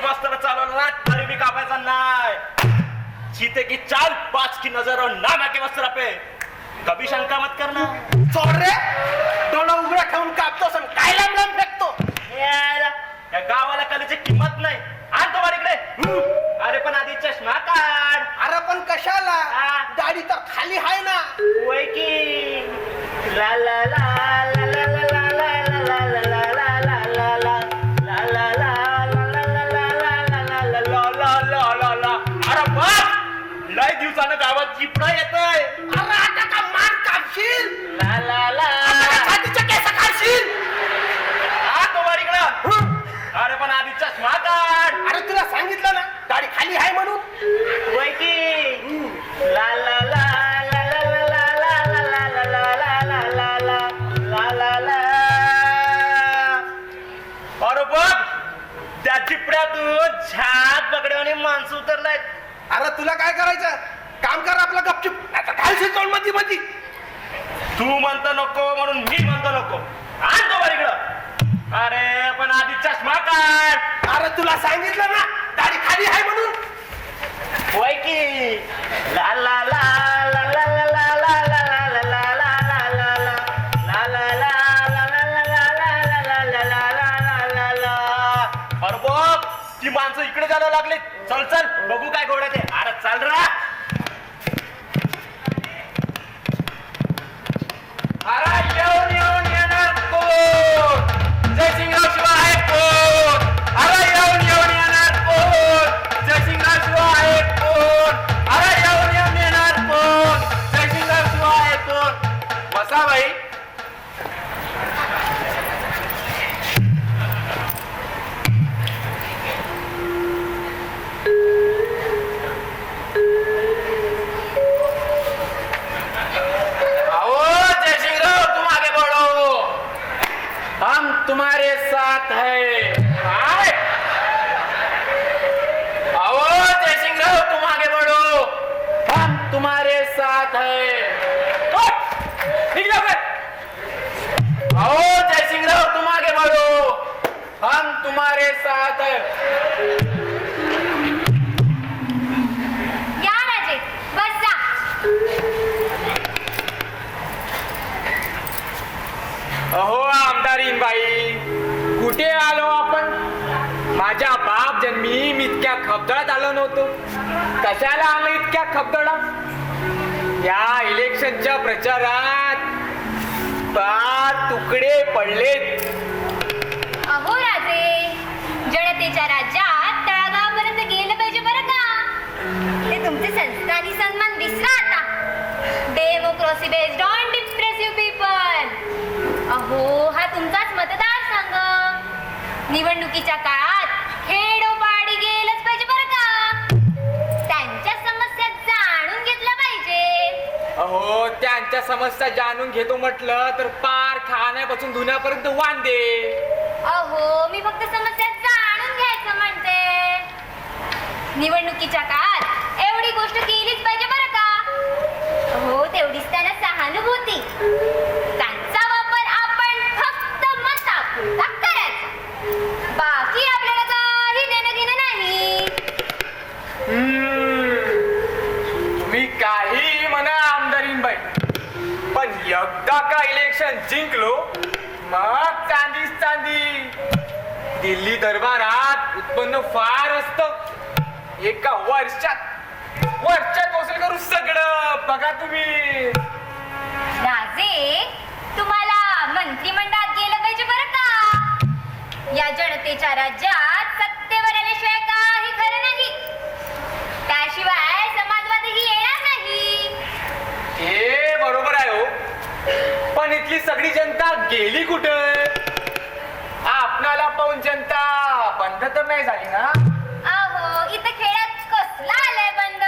वाजता चालवला ना तरी मी कापायचा नाही. चीते की चाल 5 की नजर और ना मैं के वस्त्र पे कभी शंका मत करना. सोड रे, डोळा उघडा ठेवून कापतो सण काय लांब लांब फेकतो. या गावाला कलेची किंमत नाही. आण तो इकडे. अरे पण आधी चष्मा काढ. अरे पण कशाला, दाढी तर खाली आहे ना. वय की ला ला ला ला ला ला ला ला ला ला ला ला ला ला ला ला ला लय दिवसानं गावात चिपडा येतोय. अरे आता का मान कापशील, ला ला ला छातीच्या केस काढशील. अरे पण आधी चष्मा काढ. अरे तुला सांगितलं ना दाढी खाली आहे म्हणून. वय की ला ला ला ला ला ला ला ला ला ला ला ला ला ला ला ला. अरे बघ त्या चिपड्यातून झाड पकड्याने माणसं उतरलाय. अरे तुला काय करायचं, काम कर आपलं गपचूप. आता घालशील तोंड मध्ये मध्ये. तू म्हणतो नको म्हणून मी म्हणतो नको. आण तो इकडं. अरे पण आधी चष्मा काढ. अरे तुला सांगितलं ना दाढी खाली आहे म्हणून. वय की ला ला ला ला ला ला ला ला ला ला ला ला ला ला ला ला ला ला ला. अरे बघ ती माणसं इकडे जायला लागले. चल चल बघू काय घोड्या ते. अरे चल रा. अरे येऊन येऊन येणार कोण. जयसिंगराव शिवाय आहे कोण. अरे येऊन येऊन येणार कोण. जयसिंगराव शिवाय आहे कोण. अरे येऊन येऊन येणार कोण. जयसिंगराव शिवाय आहे कोण. बसा बाई. हम तुम्हारे साथ है. आओ जयसिंगराव तुम आगे बढ़ो. हम तुम्हारे साथ है. आओ जयसिंगराव तुम आगे बढ़ो. हम तुम्हारे साथ है. या राजे बस जा. अहो आमदारीन बाई, कुठे आलो आपण. माझ्या बाप जन्मी मी इतक्या खबदळात आलो नव्हतो. कशाला आलो इतक्या खबदळात. या इलेक्शनच्या प्रचारात पार तुकडे पडलेत. अहो राजे, जनतेच्या राज्यात तळागाळापर्यंत गेलं पाहिजे बरं का. ते तुमचे संस्थानी सन्मान विसरा आता. Democracy based on depressive people. अहो हा तुमचाच मतदारसंघ. निवडणुकीच्या काळात खेडोपाडी गेलंच पाहिजे बरं का. त्यांच्या समस्या जाणून घेतल्या पाहिजे. अहो त्यांच्या समस्या जाणून घेतो म्हटलं तर पार खाण्यापासून धुण्यापर्यंत वांदे. अहो मी फक्त समस्या जाणून घ्यायचं म्हणते. निवडणुकीच्या काळात एवढी गोष्ट केलीच पाहिजे बरं का. हो तेवढीच त्यांना सहानुभूती. त्यांचा वापर आपण फक्त मतापुरता करायचा. बाकी आपल्याला काही देणं घेणं नाही. तुम्ही काही म्हणा आमदारीन बाई, पण एकदा का इलेक्शन जिंकलो मग चांदीच चांदी. दिल्ली दरबारात उत्पन्न फार असतं. एका वर्षात वसूल करू सगळं. बघा तुम्ही राजे, तुम्हाला मंत्रिमंडळात गेलं पाहिजे बरं का. या जनतेच्या राज्यात सत्तेवर आल्याशिवाय काही खरं नाही. त्याशिवाय समाजवादही येणार नाही. हे बरोबर आहे हो, पण इथली सगळी जनता गेली कुठे. आपणाला पाहून जनता बंद तर नाही झाली ना. अहो इथे खेळात कसला आलाय बंद.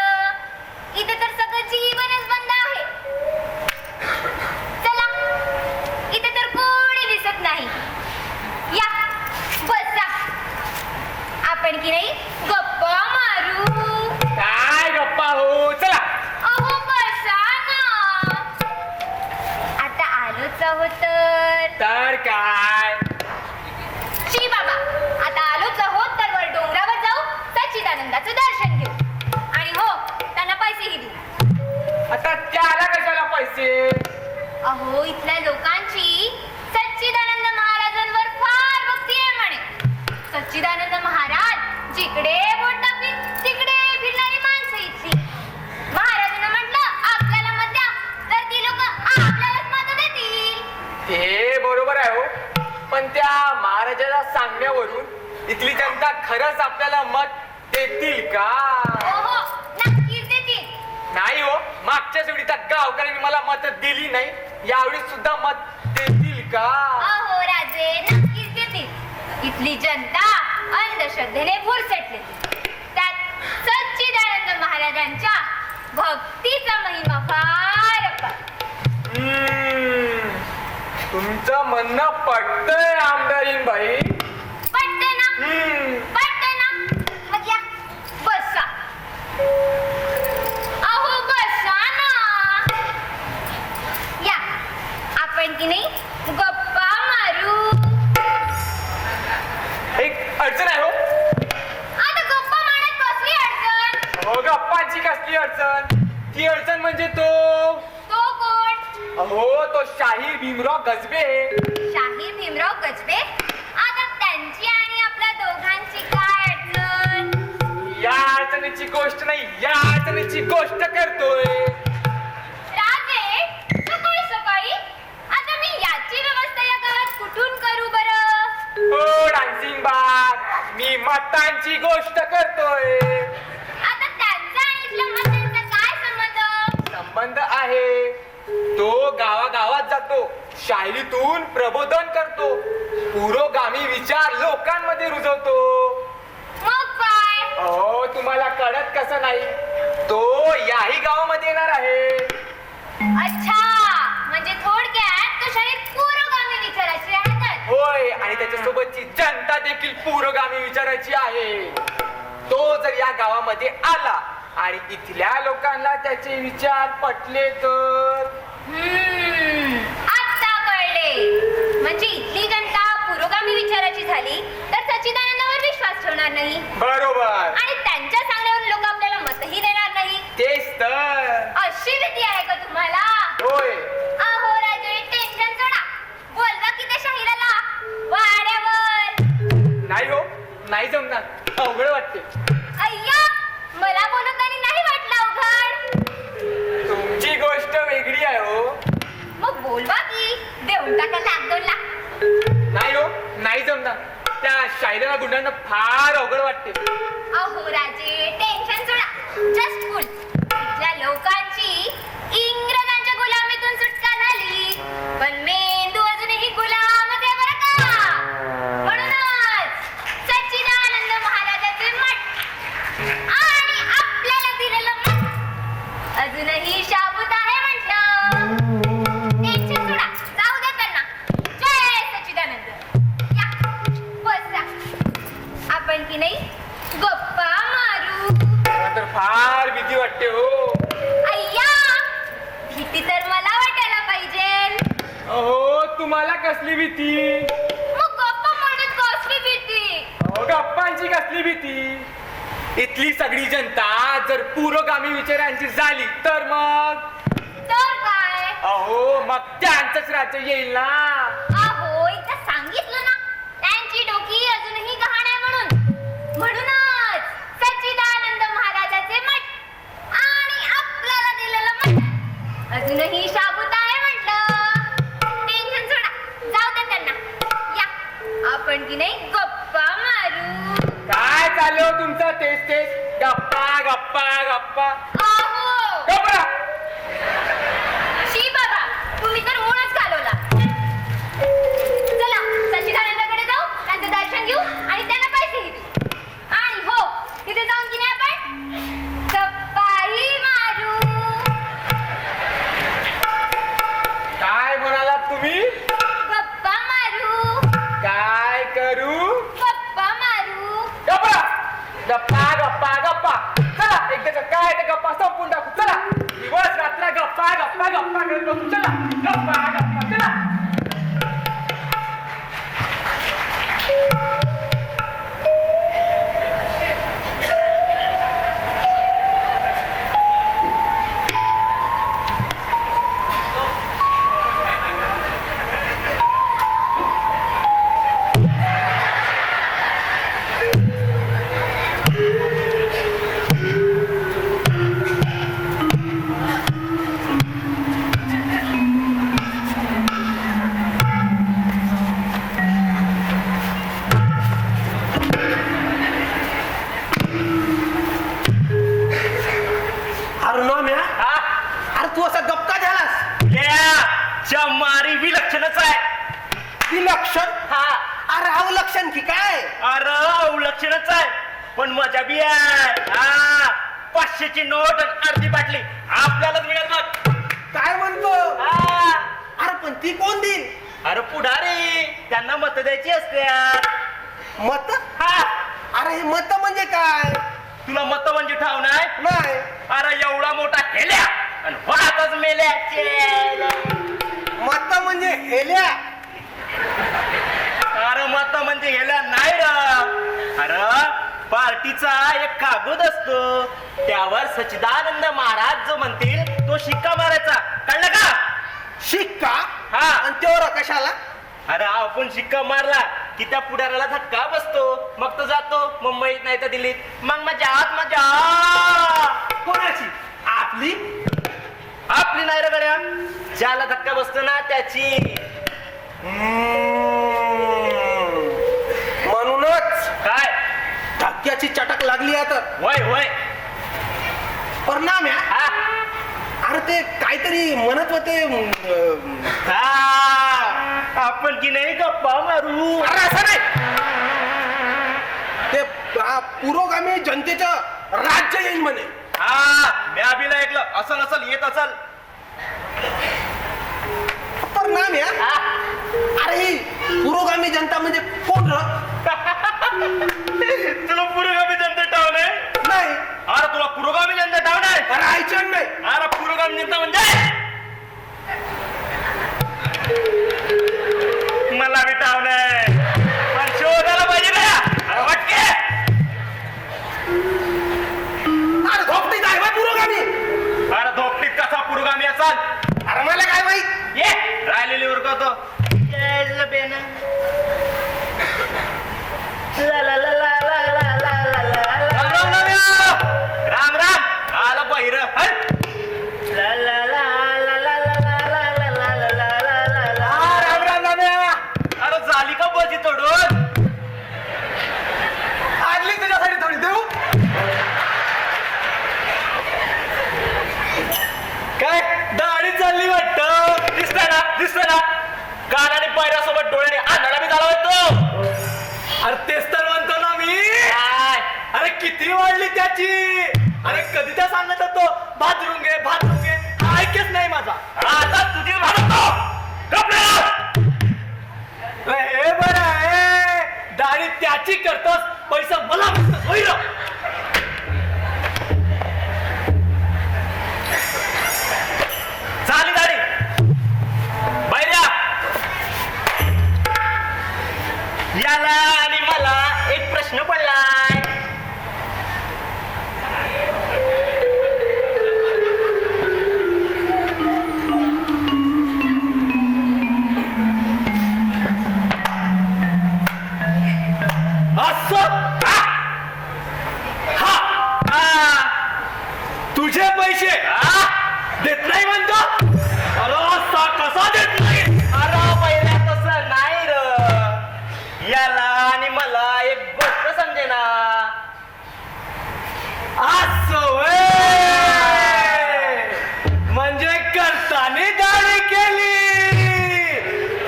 इथे तर सगळं जीवनच बंद आहे. चला इथे तर कोणी दिसत नाही. या बसा. आपण की नाही गप्पा मारू. काय गप्पा हो. चला अहो बसा ना. आता आलोच आहोत तर काय. शी बाबा, आता आलोच आहोत तर वर डोंगरावर जाऊ सच्चिदानंद महाराज जिकडे बोट दाखवील तिकडे फिरणारी माणसं इथली. महाराजांना म्हटलं आपल्याला मत द्या तर ती लोक आपल्यालाच मत देतील. हे बरोबर आहे हो, पण त्या महाराजाच्या सांगण्यावरून इथली जनता खरंच आपल्याला मत देतील का? हो नक्कीच देतील. नाही हो, मागच्याच वेळी त्या गावकऱ्यांनी मला मत दिली नाही, यावेळी सुद्धा मत देतील का? अहो राजे नक्कीच देतील. इथली जनता अंधश्रद्धेने भुरसटली. त्यात सच्चिदानंद महाराजांच्या भक्तीचा महिमा फार अपार. तुमचं म्हणणं पटतंय आमदारीन बाई. पटतंय ना? पटतंय ना? मग या बसा. अहो बसा ना. या आपण की नाही गप्पा मारू. एक अडचण आहे हो. आता गप्पा मारण्यात कसली अडचण? हो, गप्पांची कसली अडचण? ती अडचण म्हणजे तो कोण? अहो तो शाहीर भीमराव गजबे. शाहीर भीमराव गजबे. आता त्यांची आणि आपल्या दोघांची काय अडचण? या अडचणीची गोष्ट नाही, या अडचणीची गोष्ट करतोय. राजे सकाळी सकाळी आता मी याची व्यवस्था या गावात कुठून करू बरं? हो डान्सिंग बार, मी मतांची गोष्ट करतोय. आता त्यांचा आणि इथल्या मतांचा काय संबंध? संबंध आहे. तो गावागावात जातो, शायरीतून प्रबोधन करतो, पुरोगामी विचार लोकांमध्ये रुजवतो. मग काय? अहो तुम्हाला कळत कसं नाही, तो याही गावामध्ये येणार आहे. अच्छा, म्हणजे थोडक्यात तो शाहीर पुरोगामी विचाराची राहतात. होय, आणि त्याच्यासोबतची जनता देखील पुरोगामी विचाराची आहे. तो जर या गावामध्ये आला आणि इथल्या लोकांना त्याचे विचार पटले तर आता कळले. म्हणजे इथली जनता पुरोगामी विचाराची झाली तर सच्चिदानंदावर विश्वास ठेवणार नाही. बरोबर. आणि त्यांच्या सांगण्यावरून लोक आपल्याला मतही देणार नाही. तेच तर. अशी भीती आहे का तुम्हाला? होय. अहो राजे टेन्शन सोडा. बोलवा की त्या शाहिराला वाड्यावर. नाही हो, नाही जमणार, अवघड वाटते. अय्या, मला बोलताना नाही वाटलं अवघड. तुमची गोष्ट वेगळी आहे हो. मग बोलवा की देऊन टाका लाख 2 लाख. नाही हो, नाही जमणार, त्या शायराला गुंडांना फार अवघड वाटते. अहो राजे टेन्शन सोडा. Just cool. इथल्या लोकांची इंग्रजांच्या गुलामीतून सुटका झाली, पण मेंदू अजूनही गुलामच आहे बरं का. म्हणूनच सच्चिदानंद महाराजाचे मठ आणि आपल्याला दिलेलं मठ अजूनही शाबूत आहे म्हटलं. टेन्शन सोडा, जाऊ दे त्यांना. जय सच्चिदानंद. या बसा. आपण की नाही गप्पा मारू. मला तर फार भीती वाटते हो. अय्या, भीती तर मला वाटायला पाहिजे. अहो तुम्हाला कसली भीती? मग गप्पा मारण्यात कसली भीती? अहो गप्पांची कसली भीती? इथली सगळी जनता जर पुरोगामी विचारांची झाली तर मग काय? अहो मग त्यांचंच राज्य येईल ना. अहो एकदा सांगितलं ना, त्यांची डोकी अजूनही गहाण आहे म्हणून. म्हणूनच सच्चिदानंद महाराजाचे मठ आणि आपल्याला दिलेलं मठ अजूनही शाबूत आहे म्हटलं. टेन्शन सोडा, जाऊ दे त्यांना. या आपण की नाही गप्पा मारू. काय चाललं तुमचं तेच तेच गप्पा गप्पा गप्पा. अहो गप्पा. शी बाबा, तुम्ही तर मूळच घालवला. चला सच्चिदानंदाकडे जाऊ, त्यांचं दर्शन घेऊ आणि त्यांना पैसेही देऊ. आणि हो, तिथे जाऊन की नाही आपण गप्पाही मारू. काय म्हणालात तुम्ही? गप्पा मारू. काय करू? गप्पा मारू. गप्पा गप्पा गप्पा गप्पा. चला एकदा काय ते गप्पा संपून टाकू. चला दिवस रात्र गप्पा गप्पा गप्पा करत बसू. चला गप्पा गप्पा. चला. लक्षण की काय? अरे लक्षणच आहे पण मजा बी आहे. हा 500ची नोट आणि अर्धी बाटली आपल्यालाच मिळेल बघ. काय म्हणतो? हा. अरे पण ती कोण देईल? अरे पुढारी त्यांना मत द्यायची असते. मत? हा अरे हे मत म्हणजे काय? तुला मत म्हणजे ठाव नाही? नाही. अरे एवढा मोठा हेल्या आणि वाहतच मेल्या. मत म्हणजे हेल्या? अरे मत म्हणजे हेल्या नाही र. अरे पार्टीचा एक कागद असतो त्यावर सच्चिदानंद महाराज जो म्हणतील तो शिक्का मारायचा. कळलं का? शिक्का? हा. आणि तेवढा कशाला? अरे आपण शिक्का मारला की त्या पुढाऱ्याला धक्का बसतो मग तो जातो मुंबईत नाही तर दिल्लीत. मग मजात मजा. कोणाची? आपली? आपली नाही रे गड्या. ज्याला धक्का बसतो ना त्याची. म्हणूनच काय? धक्क्याची चटक लागली आता. वय वय. परिणाम आहे. हा अरे ते काहीतरी म्हणत होते. हा, आपण की नाही गप्पा मारू. अरे असं नाही. ते पुरोगामी जनतेचं राज्य येईल म्हणे. हा मी अभिला ऐकलं. असल असल येत असल. परिणाम आहे. हा? अरे ही पुरोगामी जनता म्हणजे कोण र? तुला पुरोगामी जनता टाव नाही? नाही. अरे तुला पुरोगामी जनता टाव नाही? अरे ऐचण नाही. अरे पुरोगामी जनता म्हणजे मला बी टाव नाही पण शोधायला पाहिजे ना. अरे वाटके. अरे झोपटीत आहे बा पुरोगामी. अरे धोपटीत कसा पुरोगामी असाल? अरे मला काय माहित. ये राहिलेली उरकवतो. राम राम. आला पहिर. अरे झाली का बजी तोडून? आडली तुझ्यासाठी थोडी देऊ. काय दाढी चालली वाटत? दिसत ना कान आणि पायऱ्यासोबत डोळ्याने आंधळा बी झाला होतो. अरे तेच तर म्हणतो ना मी. काय? अरे किती वाढली त्याची. अरे कधी त्या सांगत होतो भाजरून घे भाजरून घे. ऐकच नाही माझा. आता तुझी म्हणतो हे बरं आहे. दाढी त्याची करतोस पैसा मला मिळतो. होईल. झाली दाढी. बैऱ्या याला आणि मला एक प्रश्न पडलाय. असं हा हा तुझे पैसे देत नाही म्हणतो. अरे असा कसा देत नाही. अरे पहिल्या तसं नाही र. याला आणि मला एक गोष्ट समजेना. असं व्हय. म्हणजे करताना दाढी केली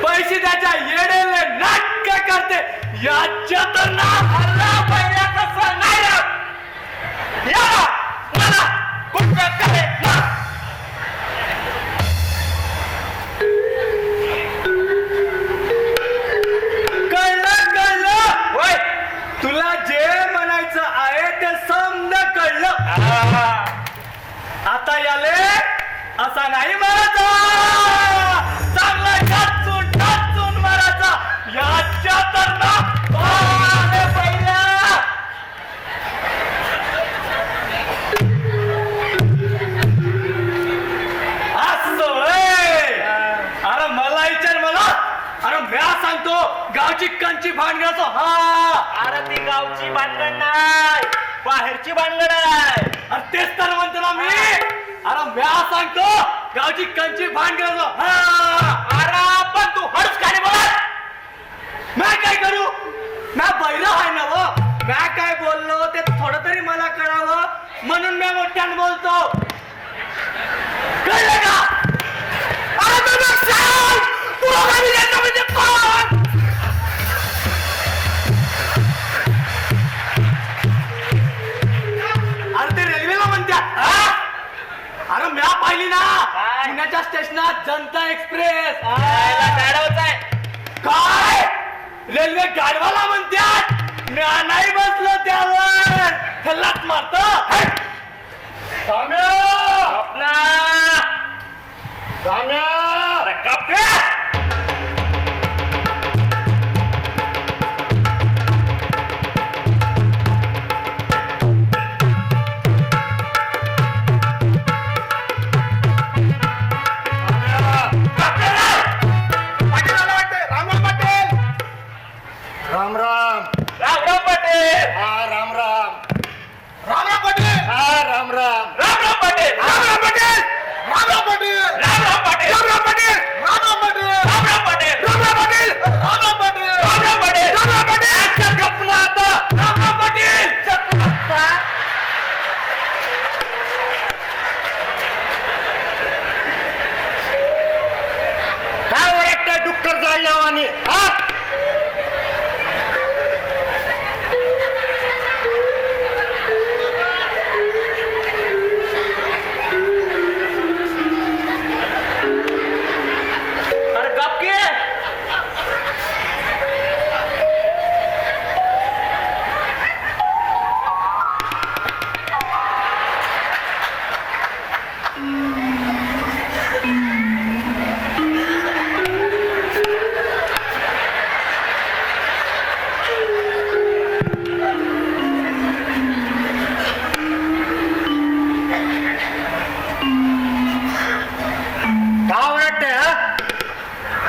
पैसे त्याच्या येडेले नाटक करते याच्या तर ना. अरे पहिल्या तसं नाही र. याला मला कुठं करे ना. कळलं. होय तुला जे म्हणायचं आहे ते समजा कळलं. आता याले असा नाही मारायचा. चांगला टाचून मारायचा. याच्या तर ना पहिला. असं व्हय. अरे मला विचार मला. अरे म्या सांगतो गावची कंची भांडण्याचं. हा अरे ती गावची भानगड नाही बाहेरची भानगड आहे. अरे तेच तर म्हणतो ना मी. अरे म्या सांगतो गावची कंची भांडण्याचं. हा अरे पण तू हळूच काय बोला. म्या काय करू. म्या बैरा आहे ना व. म्या काय बोललो ते थोडं तरी मला कळावं म्हणून म्या मोठ्यानं बोलतो. कळलं का? अरे तू मग सांग पुरोगामी जनता म्हणजे कोण. जनता एक्सप्रेस यायला गाढवच आहे. काय रेल्वे गाडवाला म्हणतात म्या नाही बसलो त्यावर थल्लाच मारत आपला अरे काप्या. पाटील आला वाटतंय. रामराम पाटील. राम राम. रामराव पाटील. हा राम राम. रामराम पाटील. हा राम राम. रामराव पाटील. रामराम पाटील. रामराम पाटील. रामराव पाटील. रामराम पाटील. रामराम पाटील. रामराव पाटील. रामराम पाटील. रामराम पाटील. रामराव पाटील. रामराम पाटील. अच्छा, गप्प ना आता. रामराव पाटील. काय ओरडताय डुक्कर जाळल्यावानी? हा अरे गप्प की. काय ओरडताय? हा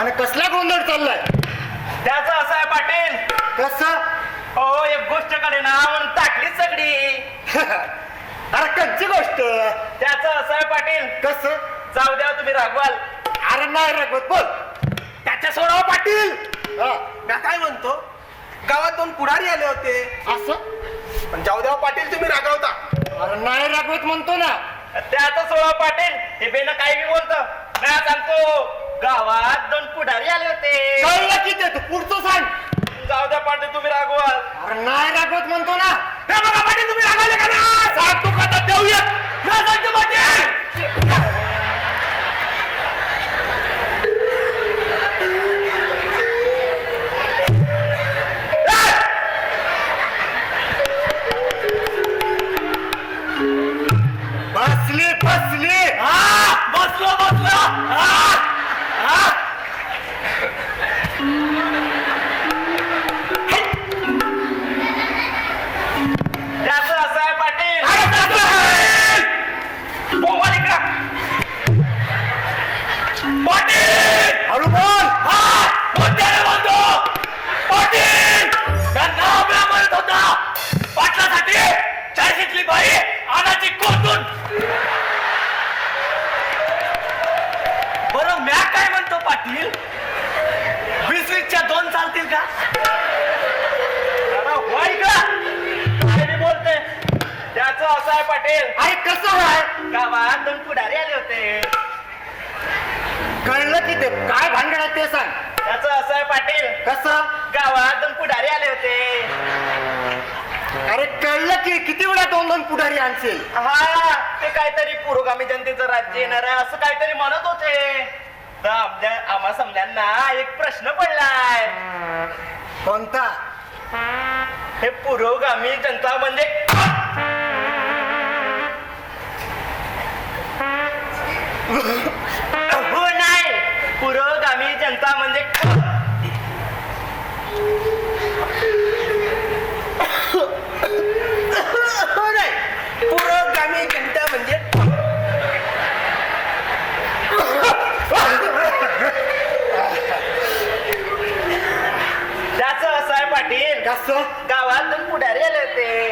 आणि कसला गोंधळ चाललाय? त्याचं असं आहे पाटील. कसं? हो एक गोष्ट कडे ना म्हणून टाकली सगळी. अरे कंची गोष्ट. त्याचं असं आहे पाटील. कसं? जाऊ द्या तुम्ही रागवाल. अरे नाही रगवत बोल. त्याच्या सोडावं पाटील. हा, मी काय म्हणतो गावात 2 पुढारी आले होते असं? पण जाऊ द्या पाटील तुम्ही रागावता. अरे नाही रगवत म्हणतो ना. त्याचं सोळा पाटील हे बेन काही बी बोलतो. मी सांगतो गावात 2 पुढारी आले होते. कळलं की ते तू पुढचं सांग. जाऊ द्या पाटील तुम्ही रागवाल. अरे नाही रगवत म्हणतो ना. हे बघा पाटील तुम्ही रागावले का ना. सांगतो का आता देऊया. हे सांगतो पाटील. बसली बसली. बसलो त्याचं असं आहे पाटील. बोंबाल इकडं. पाटील हळू बोल. कोणत्याने म्हणतो पाटील त्यांना आपल्या म्हणत होता पाटलासाठी 40तली बाई आणाची कोतून. बरं म्या काय म्हणतो पाटील 20-20च्या 2 चालतील का? अरे हो इकडं. काय बी बोलते. त्याचं असं आहे पाटील. अरे कसं आहे? गावात 2 पुढारी आले होते. कळलं की ते काय भानगड आहे ते सांग. त्याचं असं आहे पाटील. कसं? गावात 2 पुढारी आले होते. अरे कळलं की किती वेळा 2-2 पुढारी आणशील? हा ते काहीतरी पुरोगामी जनतेचं राज्य येणार आहे असं काहीतरी म्हणत होते. तर आम्हा समल्यांना एक प्रश्न पडलाय. कोणता? हे पुरोगामी जनता म्हणजे हो नाही पुरोगामी जनता म्हणजे नाही पुरोगामी जनता म्हणजे त्याचं असं आहे पाटील. कसं? गावात 2 पुढारी आले होते.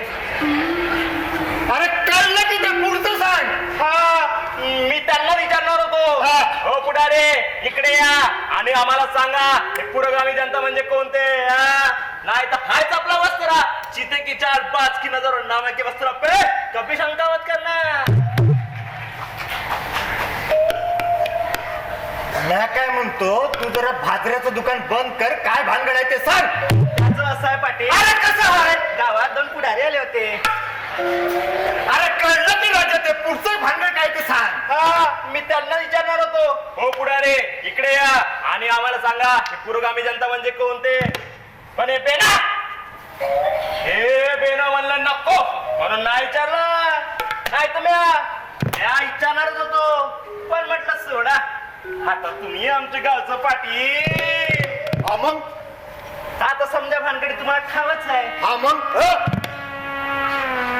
अरे कळलं की ते पुढचं सांग. हा मी त्यांना विचारणार होतो. हा. हो पुढारे इकडे या आणि आम्हाला सांगा हे पुरोगामी जनता म्हणजे कोणते. नाही तर हायच आपला वस्त्र चिते की 4-5 की नजर नामे के वस्त्र पे कभी शंका मत करना. मी काय म्हणतो तू जरा भाजऱ्याचं दुकान बंद कर. काय भानगड आहे ते सांग. त्याचं असं आहे पाटील. अरे कसं आहे? गावात 2 पुढारी आले होते. अरे कळलं की राजा ते पुढचं भानगड काय ते सांग. हा मी त्यांना विचारणार होतो सांगतो. हो पुढारे इकडे या आणि आम्हाला सांगा हे पुरोगामी जनता म्हणजे कोणते. पण हे बेना म्हणलं नको म्हणून नाही विचारलं. नाही तर या विचारणारच होतो पण म्हटलं सोडा. आता तुम्ही आमच्या गावचं पाटील. हा मग आता समजा भानगडी तुम्हाला ठावच आहे. हा मग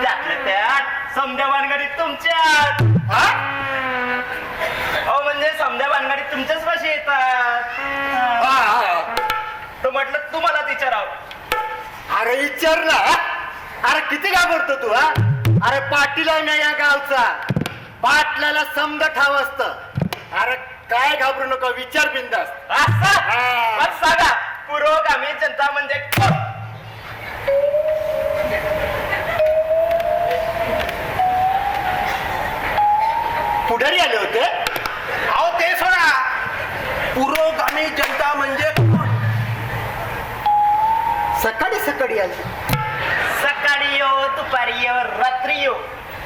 त्यातल्या त्यात समध्या भानगडीत तुमच्यात. हो म्हणजे समध्या भानगडीत तुमच्याच पाशी येतात. तो म्हटलं तुम्हाला विचारावं. अरे विचार ना. अरे किती घाबरतो तू हा. अरे पाटील आहे ना या गावचा. पाटलाला समजा ठाव असत. अरे काय घाबरू नका विचार बिंदास. असं सांगा पुरोगामी जनता म्हणजे कोण? पुढारी आले होते. अहो ते सोडा. पुरोगामी जनता म्हणजे कोण? सकाळी सकाळी आले. सकाळी येऊ दुपारी येऊ रात्री येऊ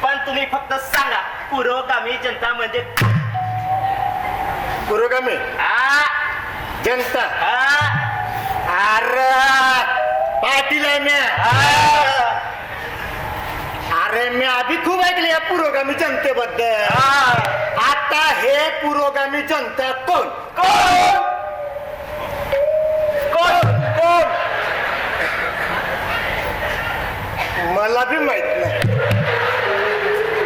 पण तुम्ही फक्त सांगा पुरोगामी जनता म्हणजे कोण? पुरोगामी जनता. अरे पाटील आहे ना. अरे मी आधी खूप ऐकले या पुरोगामी जनतेबद्दल. आता हे पुरोगामी जनता कोण? मला बी माहित नाही.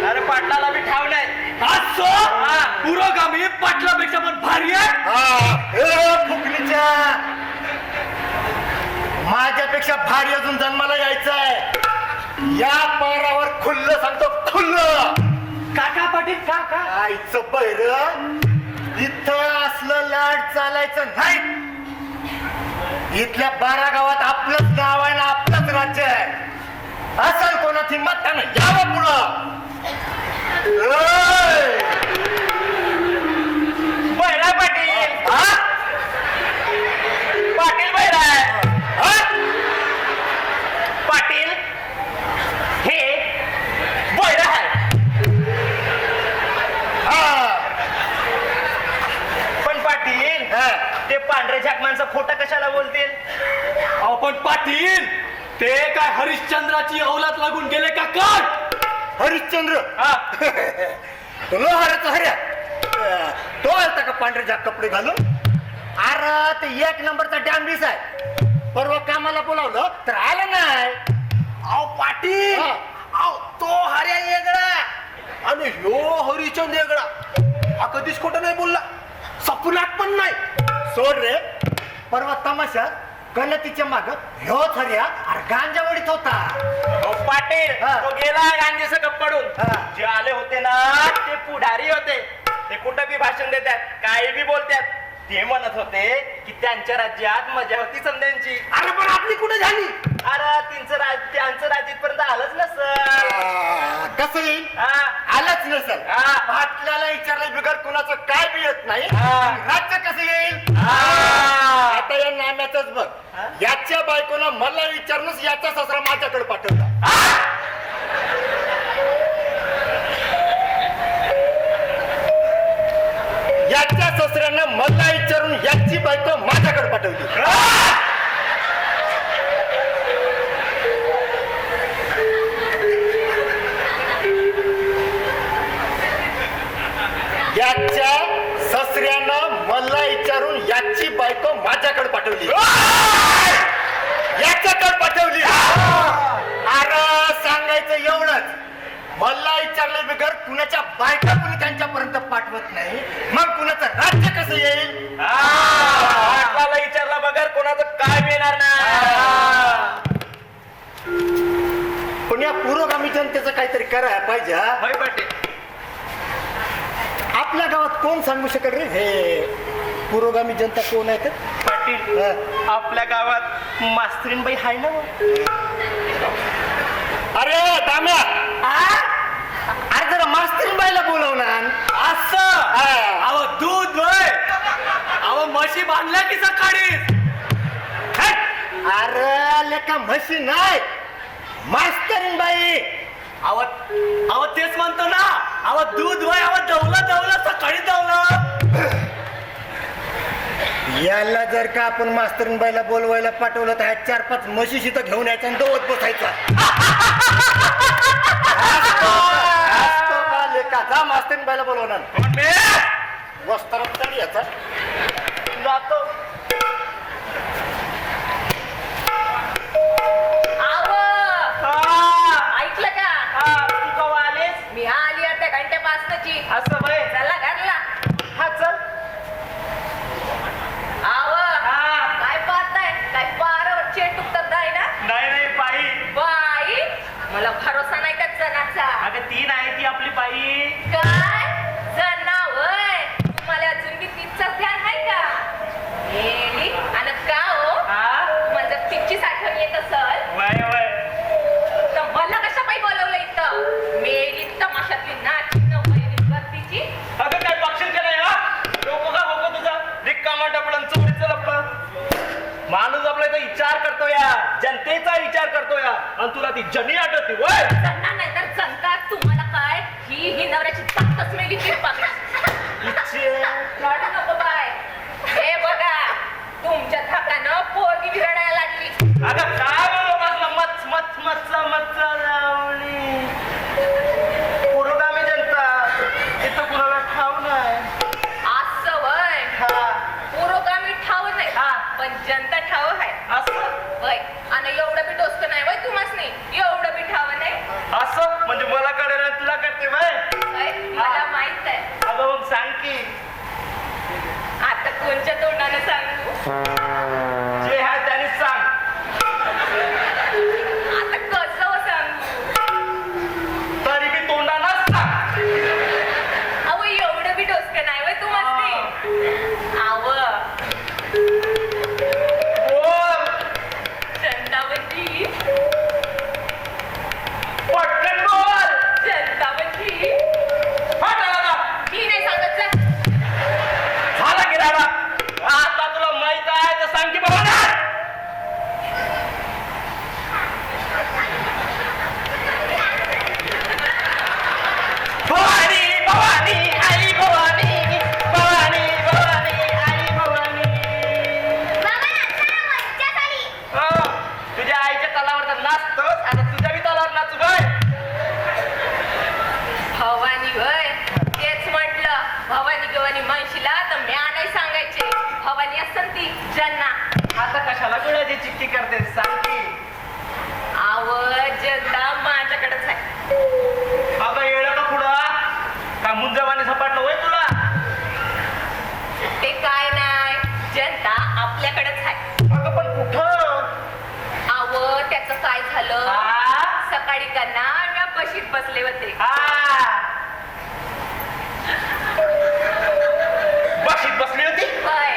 अरे पाटलाला बी ठाव नाही. पुरोगामी पाटलापेक्षा पण भारी आहे. फुकणीच्या माझ्यापेक्षा भारी अजून जन्माला यायचं आहे. या पारावर खुल्लं सांगतो खुल्लं. काका पाटील काका आईचं बैर इथं असलं लाड चालायचं नाही. इथल्या 12 गावात आपलंच नाव आहे ना आपलंच राज्य आहे. असल कोणाची मत त्यानं यावं पुढं. बैरा पाटील. पाटील बैरा पाटील हे बैरा आहे. पण पाटील ते पांढरे झाक माणसं खोटं कशाला बोलतील. आपण पाटील ते काय हरिश्चंद्राची औलाद लागून गेले का काय? हरिश्चंद्र तुला हऱ्याचा हऱ्या. तो आलता का पांढरे झाक कपडे घालून. अरे ते 1 नंबरचा डॅम्बिस आहे. परवा कामाला बोलावलं तर आलं नाही. अहो पाटील. अहो तो हर्या वेगळा आणि ह्यो हरिचंद वेगळा. हा कधीच खोटं नाही बोलला. सपनात पण नाही. सोड रे. परवा तमाशा गणतीच्या माग ह्योच हर्या अरे गांजा वडीत होता. पाटील तो गेला गांधी सकट पडून. जे आले होते ना ते पुढारी होते. ते कुठं बी भाषण देतात काही बी बोलतात. ते म्हणत होते की त्यांच्या राज्यात मजा होती समध्यांची. अरे पण आपली कुठे झाली. अरे त्यांचं राज्य इथपर्यंत आलंच नसल. कसं येईल. आलंच नसेल. पाटलाला विचारलं बिगर कुणाचं काय बी येत नाही. राज्य कसं येईल. आता या नाम्याच बघ. याच्या बायकोनं मला विचारूनच याचा ससरा माझ्याकडे पाठवला. याच्या ससऱ्यानं मला विचारून याची बायको माझ्याकडे पाठवली. याच्या ससऱ्यानं मला विचारून याची बायको माझ्याकडे पाठवली. याच्याकडे पाठवली. अरे सांगायचं एवढंच. मला विचारलं बिगर कुणाच्या बायका कुणी त्यांच्यापर्यंत पाठवत नाही. मग कुणाचं राज्य कसं येईल. पाटलाला विचारला बगर कोणाचं काय मिळणार नाही. पण या पुरोगामी जनतेचं काहीतरी करायला पाहिजे. होय पाटील. आपल्या गावात कोण सांगू शकेल रे हे पुरोगामी जनता कोण आहे. पाटील आपल्या गावात मास्तरीनबाई हाय ना. अरे दाम्या अरे जरा मास्तरीनबाईला बोलवणार. असं अहो दूध होय. अहो म्हशी बांधल्या की सकाळी. अरे लेका म्हशी नाही मास्तरीनबाई. अहो तेच म्हणतो ना. अहो दूध होय. अहो दवलं सकाळी दवलं. याला जर का आपण मास्तरबाईला बोलवायला पाठवलं तर ह्या 4-5 म्हशी इथं घेऊन यायच्या आणि दवत बसायचा. असतो का लेका? जा मास्तरबाईला बोलवणार. वस्त्रात तरी याचा जातो. ऐकलं का? तू कवा आलीस? मी आली आता घंट्यापासनची. असं वय. चला घरला. हा चल. काय पाहताय? काय पारावर चेटुकतात आहे ना? नाही बाई. बाई मला भरोसा नाही का जनाचा? अगं ती नाही ती आपली बाई. काय जना वय? तुम्हाला अजून बी तिचं ध्यान आहे का? येली आणि का हो? माझं तिची आठवण येत असल वय तर मला कशा पायी बोलवलं इथं? मेली तमाशातली नाच तिची. अगं काय बक्षीस केलंय हा? डोकं का होतं तुझं? रिकामा डबडं चोरीचं लपडं. माणूस आपला इथं विचार करतो या, जनतेचा विचार करतो या, आणि तुला ती जनी आठवते वय. जना नाही तर जनता. तुम्हाला काय? ही नवऱ्याची ताकदच मेली ती पाकळी. रडू नको बाय. हे बघा तुमच्या धाकानं पोरगी बिघडायला लागली. अगं काय बोलू माझं मच लावणी. पुरोगामी जनता इथं कुणाला ठाव नाही. असं वय. पुरोगामी ठाव नाही पण जनता ठाव आहे. असं वय. आणि एवढं बी डोसकं नाही वय तुम्हाच नाही. एवढं बी ठाव नाही. असं म्हणजे मला कळलं नाही, तुला करते वय. वय, मला माहित आहे. अगं मग सांग की आता कोणच्या तोंडाने सांगू? जे आहे त्याने सांग. आता कसं सांगू? तरी बी तोंडालाच सांग. अहो एवढं बी डोसकं नाही वय तुम्हाच नाही. आव बोल जनतावरची. पटकन बोल. जनतावरची. हटाला मी नाही सांगत जा. झाला की राडा. आता तुला माहित आहे तर सांग की बाबा ना. भवानी भवानी आई भवानी भवानी भवानी आई भवानी. तुझ्या आईच्या तलावर तर नाचतोस, आता तुझ्या बी तलावर नाचू काय. भवानी वय. तेच म्हटलं भवानी गवानी माणशीला तर म्या नाही सांगायचे. भवानी असन ती ज्यांना. आता कशाला गुळाची चिक्की करते सांग की. आवड जनता माझ्याकडेच आहे. अगं येळं का पुढं का मुंजवाने झपाटलं होय तुला. ते काय नाही जनता आपल्याकडेच आहे. अगं पण कुठं. आवड त्याचं काय झालं? सकाळी का नाण्या बशीत बसले होते. बशीत बसली होती. होय.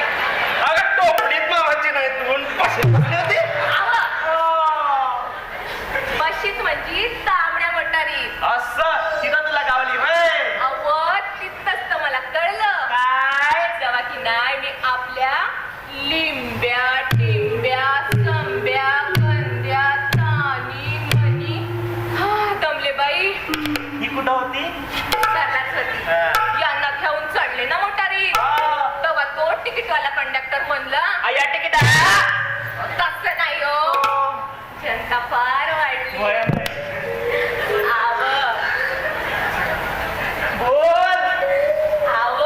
अगं टोपडीत मावाची नाही तू बशीत बसली होती. बशीत म्हणजे तांबड्या मोटारी. असं तिथं तुला गावली होय. आवड तिथंच तर मला कळलं काय जेव्हा की नाही मी आपल्या लिंब्या टिंब्या संब्या कंद्या तानी मनी दमले बाई. ही कुठं होती. सरलाच होती. यांना घेऊन चढले ना मोटारी. तेव्हा तो तिकीटवाला कंडक्टर म्हणला या तिकीट तसं नाही हो. जनता फार वाढली. आव बोल. आव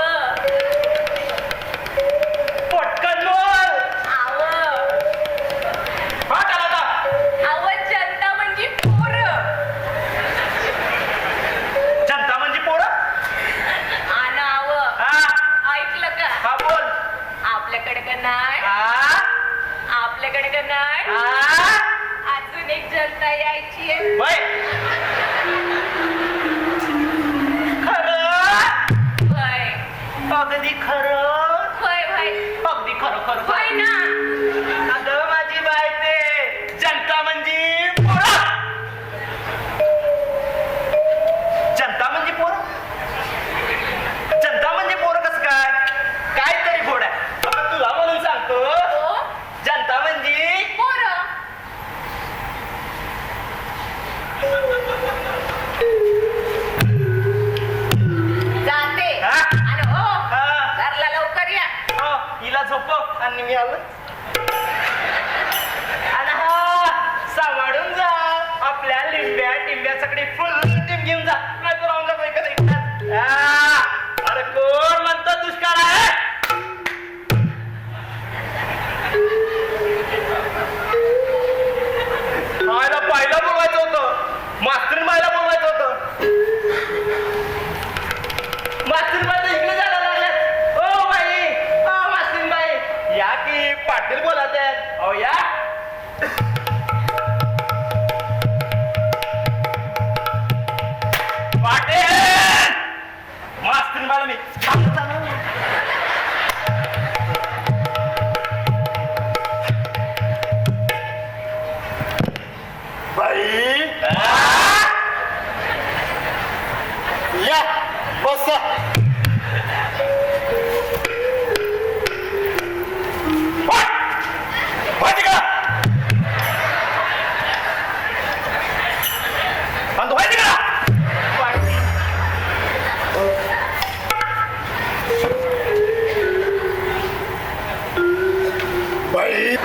पटकन बोल. आव आता आव जनता म्हणजे पोरं. जनता म्हणजे पोरं. आणि आव ऐकलं का? हा बोल. आपल्याकडे का नाही. आपल्याकडे का नाही. अजून एक जनता यायची आहे पाणी आलं. आणि हा सांभाळून जा आपल्या लिंब्या टिंब्या सगळी फुल टीम घेऊन जा नाही तर राहून जातो एखाद्या एकटाच. अरे कोण म्हणतो दुष्काळ आहे? मायला पाहिला बोलवायचं होतं, मास्तरी मायला बोलवायचं होतं. मास्तरी बाई इकडे जायला लागल्यात. ओ बाई, ओ मास्तरी बाई, या की पाटील बोलत आहेत. अहो या. पाटील मास्तरी बाईला मी बाई या बसा. बाई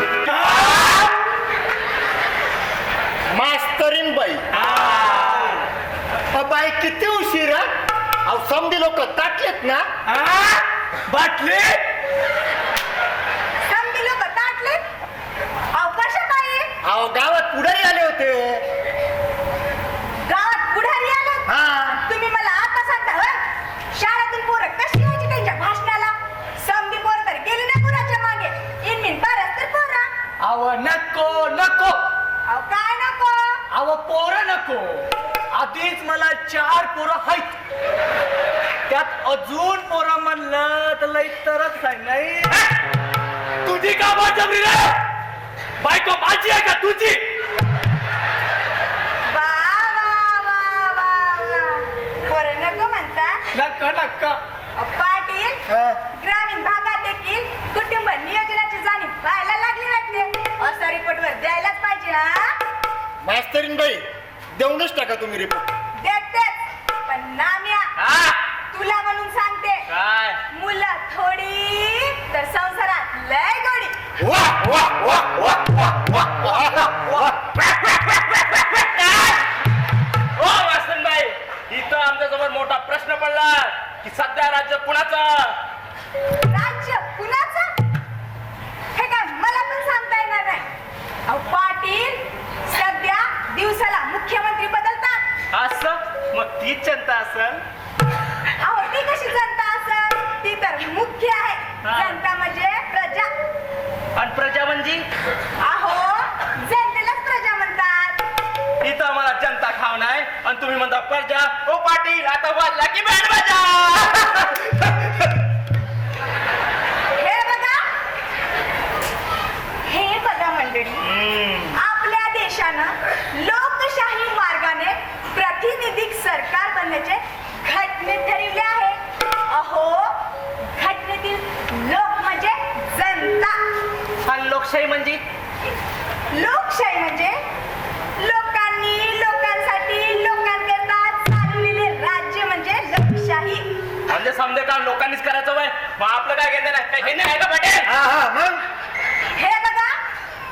मास्तरीन बाई. बाई किती उशिरा. अहो समधी लोक ताटलेत ना. बाटली समधी लोक ताटले अवकाश काय अहो गावात पुढारी आले होते. गावात पुढारी आले. हा तुम्ही मला आता सांगता होय? शाळेतून पोरं कशी यायची त्यांच्या भाषणाला? समधी पोरं तर गेली ना कुणाच्या मागे. इनमिन बारस तर पोरं. अव नको नको अहो काय नको. अव पोरं नको. आधीच मला 4 पोरं आहेत. त्यात अजून पोरं म्हणलं तर लई तरच आहे नाही. तुझी का बळजबरी रे? बायको माझी आहे का तुझी? वा वा वा वा वा. पोरं नको म्हणता. नक्का नक्का. पाटील हा. ग्रामीण भागात देखील कुटुंब नियोजनाची जाणीव पाहायला लागली वाटते. असा रिपोर्ट वर द्यायलाच पाहिजे. हा मास्तरीन बाई देऊनच टाका तुम्ही रिपोर्ट. देतेच पण नाम्या तुला म्हणून सांगते. काय मुलं थोडी तर संसारात लय गोडी. वा वा वा वा वा वा वा. हो वासनबाई, इथं आमच्या समोर मोठा प्रश्न पडला की सध्या राज्य कुणाचं? राज्य कुणाचं? हे काय मला पण सांगता येणार नाही. अहो पाटील सध्या दिवसाला मुख्यमंत्री बदलतात. असं मग तीच जनता असल. अहो ती कशी जनता असेल? ती तर मुख्य आहे. हा. जनता म्हणजे प्रजा. आणि प्रजा म्हणजे अहो जनतेलाच प्रजा म्हणतात. इथं आम्हाला जनता खाव नाही आणि तुम्ही म्हणता प्रजा. ओ पाटील आता वाजला की बँड वाजा. हे बघा मंडळी, आपल्या देशानं लोकशाही मार्गाने प्रातिनिधिक सरकार बनण्याचे घटनेत ठरविले आहे. अहो घटनेतील लोक म्हणजे जनता. आणि लोकशाही म्हणजे लोकशाही म्हणजे लोकांनी लोकांसाठी लोकांकरता चाललेले राज्य म्हणजे लोकशाही. म्हणजे समजे काम लोकांनीच करायचं वय मग आपलं काय घेणं नाही. काय घेणं आहे का पाटील? हा हा मग हे बघा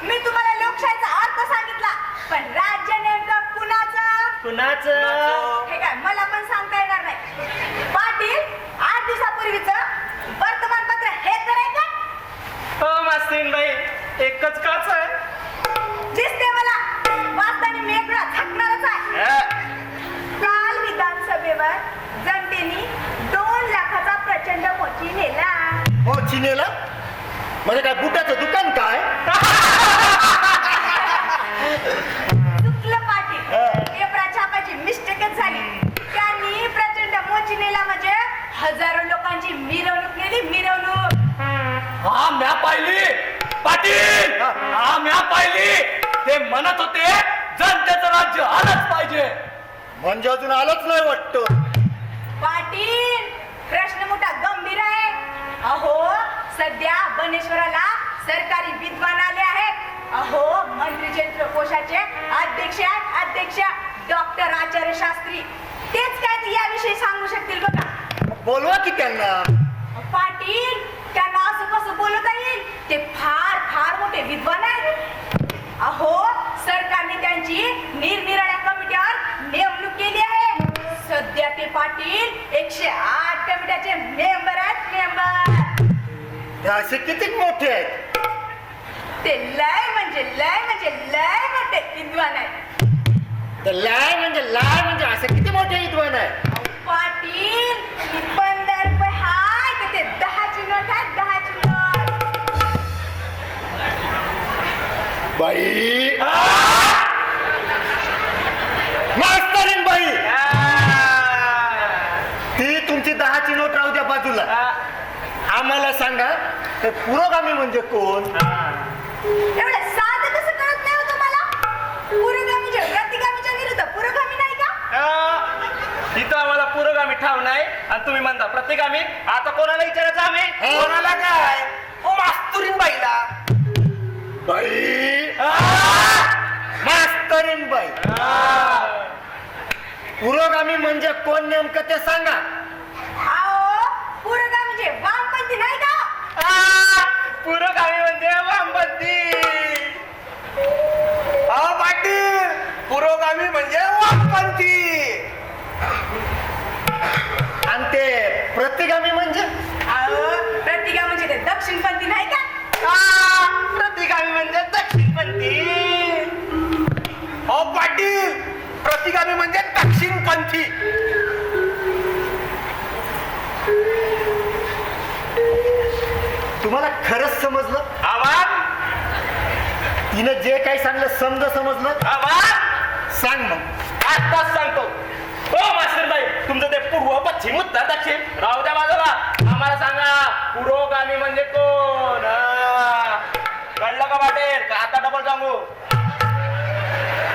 मी तुम्हाला लोकशाहीचा अर्थ सांगितला पण राज्य नेमकं कुणाचं? कुणाचं? हे काय मला पण सांगता येणार नाही. पाटील 8 दिवसापूर्वीच वर्तमानपत्र हे तर आहे का? हो मास्तीन बाई एकच काच आहे. दिसते मला वाचताना मेघडा झकणारच आहे. काल विधानसभेवर जनतेने 2 लाखाचा प्रचंड मोची नेला. हो चिनेला म्हणजे काय बुटाचं दुकान काय? चुकलं पाटील. पेपरा छापाची मिस्टेकच झाली. त्यांनी प्रचंड मोची नेला म्हणजे हजारो लोकांची मिरवणूक नेली. मिरवणूक हा म्या पाहिली पाटील. हा म्या पाहिली. ते म्हणत होते जनतेचं राज्य आलंच पाहिजे. म्हणजे अजून आलंच नाही वाटतं. पाटील प्रश्न मोठा गंभीर आहे. अहो सध्या बनेश्वराला सरकारी विद्वान आले आहेत. अहो मंत्री चरित्र कोशाचे अध्यक्ष डॉक्टर आचार्य शास्त्री तेच काय ते याविषयी सांगू शकतील बघा. बोलवा की त्यांना. पाटील त्यांना असं कसं कसं बोलता येईल? ते फार फार मोठे विद्वान आहेत. अहो, सरकारने त्यांची निरनिराळ्या कमिट्यावर नेमणूक केली आहे. सध्या ते पाटील 108 कमिट्याचे मेंबर आहेत, मेंबर. हे असे किती मोठे आहेत? ते लय म्हणजे लय मोठे विद्वान आहेत. ते लाय म्हणजे असे किती मोठे विद्वान आहे? पाटील, 15 रुपये हाय तर ते 10ची नोट आहे, 10ची नोट. बाई मास्तरीन बाई, ती तुमची 10ची नोट राहू द्या बाजूला. आम्हाला सांगा ते पुरोगामी म्हणजे कोण? एवढं साधं कसं कळत नाही हो तुम्हाला? पुरोगामी म्हणजे प्रतिगामीच्या विरुद्ध पुरोगामी नाही का? इथं आम्हाला पुरोगामी ठाव नाही आणि तुम्ही म्हणता प्रतिगामी. आता कोणाला विचारायचं आम्ही? कोणाला काय? ओ मास्तुरीन बाईला. बाई मास्तरीन बाई, पुरोगामी म्हणजे कोण नेमकं ते सांगा. अहो, पुरोगामी म्हणजे वामपंथी नाही का? पुरोगामी म्हणजे वामपंथी. पाटील, पुरोगामी म्हणजे वामपंथी. आणि ते प्रतिगामी म्हणजे? अहो, प्रतिगामी म्हणजे ते दक्षिणपंथी नाही का? प्रतिगामी म्हणजे दक्षिणपंथी. पाटील, प्रतिगामी म्हणजे दक्षिणपंथी. तुम्हाला खरंच समजलं? आवाज तिनं जे काही सांगलं समजलं? आवाज सांग मग. आताच सांगतो. हो मास्टरबाई, तुमचं ते पूर्व पश्चिम उत्तर दक्षिण राहू द्या बाजूला. आम्हाला सांगा पुरोगामी म्हणजे कोण? कळलं का पाटील? का आता डबल सांगू?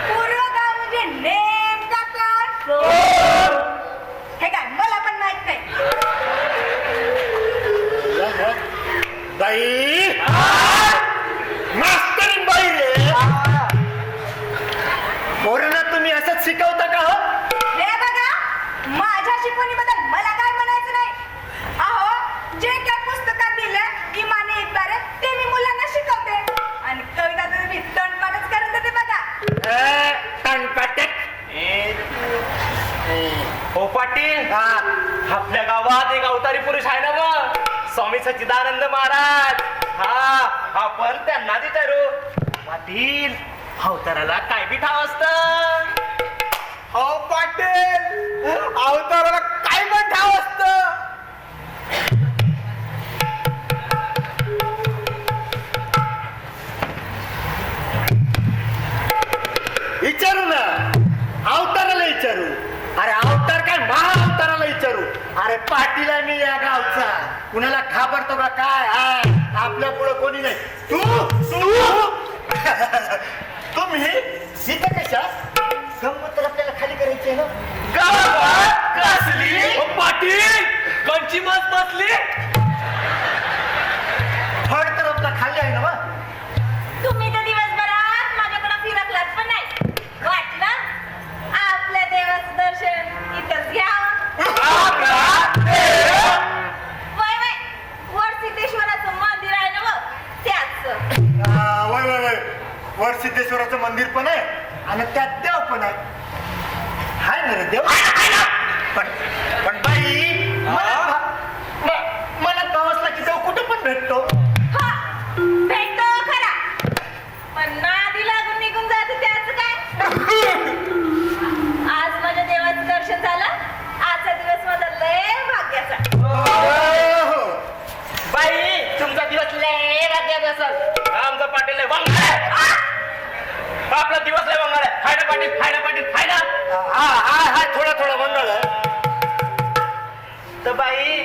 पुरोगामी म्हणजे नेमका कोण? हे काय मला पण माहित नाही. बाई मास्तरीन बाई रे, पोरांना तुम्ही असंच शिकवता का हो? हे बघा, माझ्या शिकवणीबद्दल मला काय म्हणायचं नाही. अहो, जे काय पुस्तकात दिलं इमाने इतबारे ते मी मुलांना शिकवते. आणि कविता तर मी तोंडपाठच करत होते बघा. टणपाटक. हो पाटील, आपल्या गावात एक अवतारी पुरुष आहे ना मग, स्वामी सच्चिदानंद महाराज. हा आपण त्यांना विचारू. पाटील, अवताराला काय बी ठाव असतं? पाटील, अवताराला काय पण ठाव असतं? विचारू ना, अवताराला विचारू. अरे अवतार काय महाअवताराला विचारू. अरे पाटील आहे मी या गावचा, कुणाला घाबरतो का काय? आपल्या पुढे कोणी नाही. तू तुम्ही इथं कशा? गंमत तर आपल्याला खाली करायची ना. गावात कसली? हो पाटील, कंची मत बसली. फड तर आपला खाली आहे ना बा. तुम्ही तर दिवसभरात माझ्याकडे फिरकलात पण नाही. वाटलं आपल्या देवाचं दर्शन इथंच घ्यावं. वय वय, वर सिद्धेश्वराचं मंदिर आहे ना बघ, त्याच. वय वर सिद्धेश्वराचं मंदिर पण आहे आणि त्यात देव पण आहे. हाय ना रे देव. पण बाई मला गावातला की देव कुठं पण भेटतो. हा, भेटतो खरा, पण नादी लागून निघून जाते त्याचं काय? आज माझ्या देवाचं दर्शन झालं. आजचा दिवस माझा लय भाग्याचा. बाई, तुमचा दिवस लय राज्यात असेल. आमचा पाटील लय वंगाळ आहे. आपला दिवस लय वंगाळ आहे. खायला पाटील खायला. हा थोडा मंगळ आहे. तर बाई,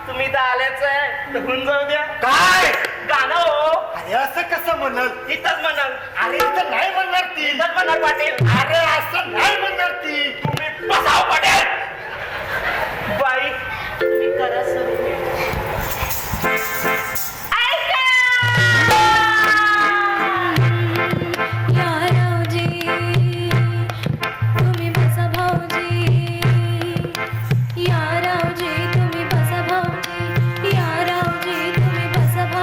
तुम्ही तर आल्याच आहे, तर होऊन जाऊ द्या. काय गाणं हो. अरे असं कसं म्हणाल? इथंच म्हणाल. अरे इथं नाही म्हणणार ती. इथंच म्हणाल पाटील. अरे असं नाही म्हणणार ती. तुम्ही बसाव पाटील. बाई, तुम्ही करा सुरू. तुम्ही बसा भाऊजी, या रावजी तुम्ही बसा भाऊजी, या रावजी तुम्ही बसा भाऊजी.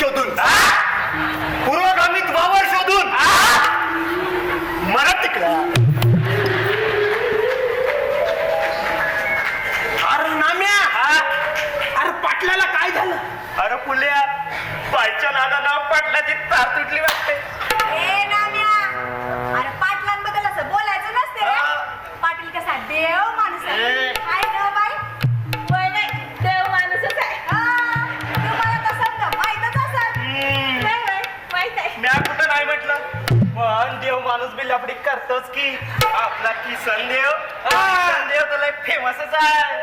शोधून पुरोगामीत वावर शोधून मरा तिकडा. अरे नाम्या, अरे पाटलाला काय झालं? अरे पुल्या बायच्या नादाला पाटलाची तार तुटली वाटते. ए नाम्या, अरे पाटलांबद्दल असं बोलायचं नसते रे. पाटील कसा देव माणूस आहे. काय न बाई? वय नाही, देव माणूसच आहे. तुम्हाला तसं तर माहीतच असेल. वय वय, माहित आहे. म्या कुठं नाही म्हटलं, पण देव माणूस बी लफडी करतोच की. आपला किसन देव, किसन देव तर लय फेमसच आहे.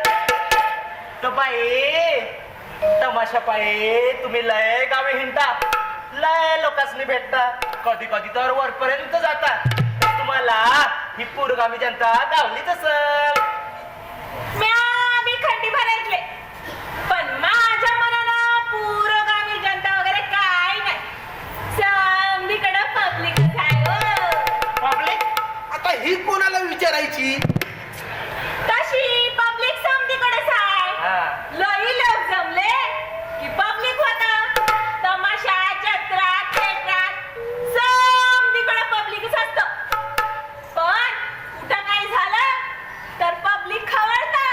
तर बाई तमाशा पाये तुम्ही लय गावे हिंडता, लय लोकांनी भेटता, कधी कधी तर वरपर्यंत जाता. तुम्हाला ही पुरोगामी जनता गावलीच असल. मी खंडी भरायतले, पण माझ्या मनाला पुरोगामी जनता वगैरे काय नाही. समधीकडे पब्लिकच आहे हो. पब्लिक आता ही कोणाला विचारायची? तशी पब्लिक समधीकडेच आहे. लई लोक जमले की पब्लिक होता. तमाशा, जत्रा, थिएटरात समधीकडे पब्लिकच असतं. पण कुठं काही झालं तर पब्लिक खवळतं.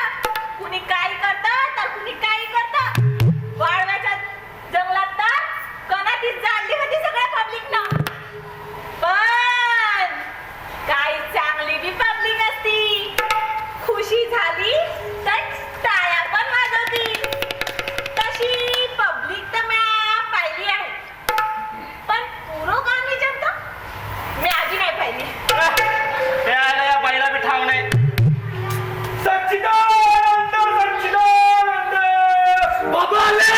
कुणी काही करतं तर कुणी काही करतं. वाळव्याच्या जंगलात तर कणातीच जाळली होती सगळ्या पब्लिकनं. पण काही चांगली बी पब्लिक असती. खुशी झाली तर टाळ्या पण वाजवती. तशी पब्लिक तर म्या पाहिली आहे, पण पुरोगामी जनता मी आधी नाही पाहिली. त्याला या बाईला बी ठाव नाही. सच्चिदानंद सच्चिदानंद बाबा आले.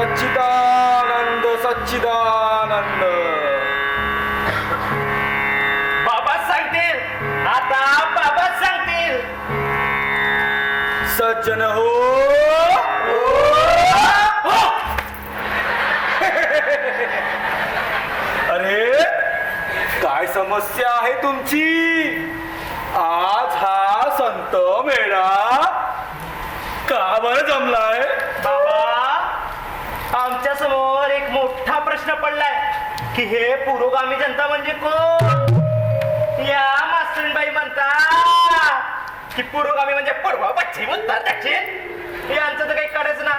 सच्चिदानंद सच्चिदानंद. बाबा सांगतील, आता बाबा सांगतील. सज्जन हो, अरे काय समस्या आहे तुमची? आज हा संत मेळा का बरं जमलाय? बाबा आमच्या समोर एक मोठा प्रश्न पडलाय की हे पुरोगामी जनता म्हणजे कोण? या मास्तरीणबाई म्हणतात की पुरोगामी म्हणजे पूर्व पश्चिम उत्तर दक्षिण. यांचं तर काही कळच ना.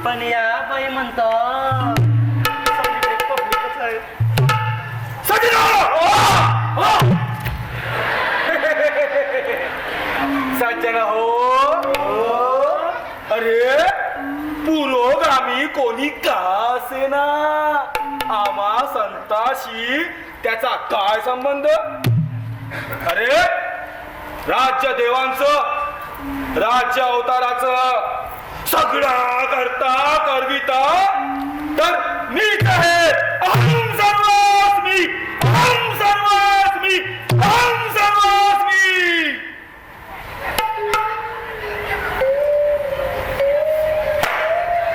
पण या बाई म्हणतात सगळीकडे पब्लिकच आहे. सज्जन हो, अरे पुरोगामी कोणी का असेना, आम्हा संताशी त्याचा काय संबंध? अरे राज्य देवांचं, राज्य अवताराचं सगळा करता करविता तर मीच आहे. अहं सर्वास्मी, अहं सर्वास्मी, अहं सर्वास्मी.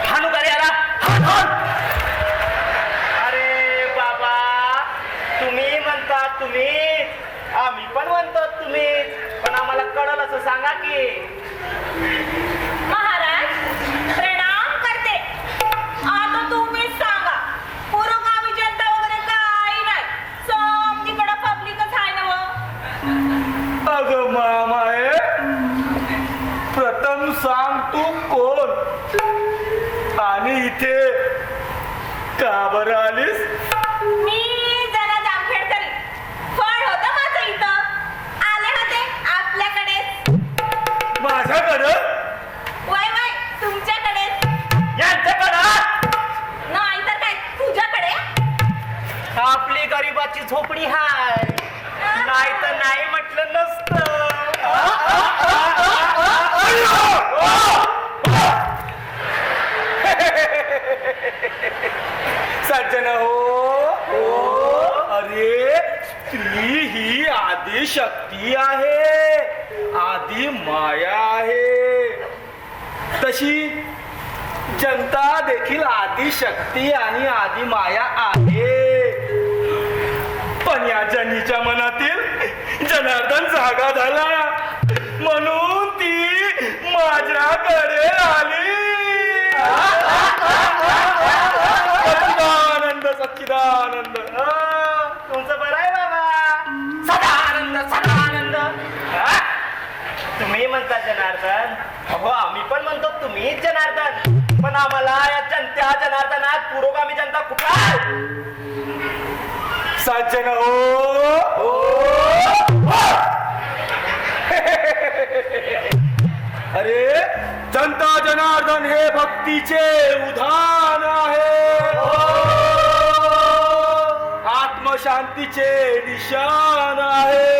हाणू का रे याला? हाण, हाण. अरे आम्ही पण म्हणतो तुम्हीच, पण आम्हाला कळलं असं सांगा की. महाराज प्रणाम करते. आता तुम्हीच सांगा, पुरोगामी जनता वगैरे काही नाही, समजीकडे पब्लिकच आहे ना व. अगं मामाये, प्रथम सांग तू कोण आणि इथे का बरं आलीस? मी जरा जामखेडकरी, फळ होतं माझं इथं, आले होते आपल्याकडे. माझ्याकडं? वय वय तुमच्याकडे, यांच्याकडं नाही तर काय तुझ्याकडे. आपली गरीबाची झोपडी हाय, नाही तर नाही म्हटलं नसतं. सज्जन हो, अरे स्त्री ही आदी शक्ती आहे, आदी माया आहे. तशी जनता देखील आदी शक्ती आणि आदी माया आहे. पण या जनीच्या मनातील जनार्दन जागा झाला, म्हणून ती माझ्याकडे आली. सच्चिदानंद सच्चिदानंद. तुमचं बरं आहे बाबा, सदा आनंद सदा आनंद. तुम्ही म्हणता जनार्दन, अहो आम्ही पण म्हणतो तुम्हीच जनार्दन, पण आम्हाला या जनत्या जनार्दनात पुरोगामी जनता कुठला? सज्जन हो, अरे जनता जनार्दन हे भक्तीचे उधाण आहे, आत्मशांतीचे निशान आहे,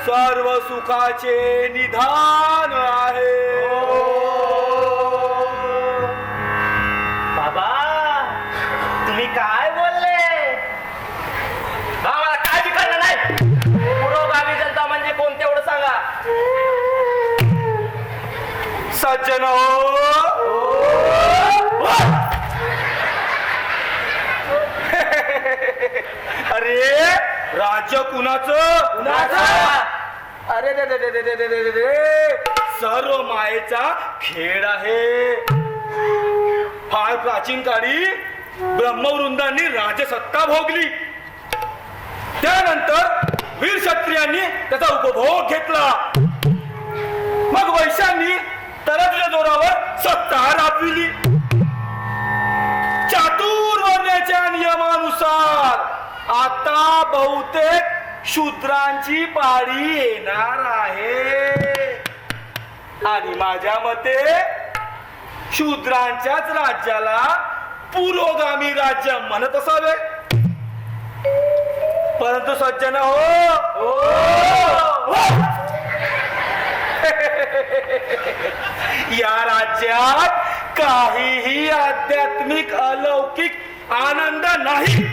सर्व सुखाचे निधान आहे. बाबा तुम्ही काय बोलले? आम्हाला काय बी कळलं नाही. पुरोगामी जनता म्हणजे कोण तेवढं सांगा. सज्जन हो, अरे राज्य कुणाचं? अरे रे रे रे रे रे रे रे रे, सर्व मायेचा खेळ आहे. फार प्राचीन काळी ब्रह्मवृंदांनी राजसत्ता भोगली, त्यानंतर वीर क्षत्रियांनी त्याचा उपभोग घेतला, मग वैश्यांनी तराजूच्या जोरावर सत्ता राबविली. चातुर्वर्ण्याच्या नियमानुसार आता बहुतेक शूद्रांची पाळी येणार आहे, आणि माझ्या मते शूद्रांच्याच राज्याला पुरोगामी राज्य म्हणत असावे. परंतु सज्जन हो, या राज्यात काहीही आध्यात्मिक अलौकिक आनंद नाही,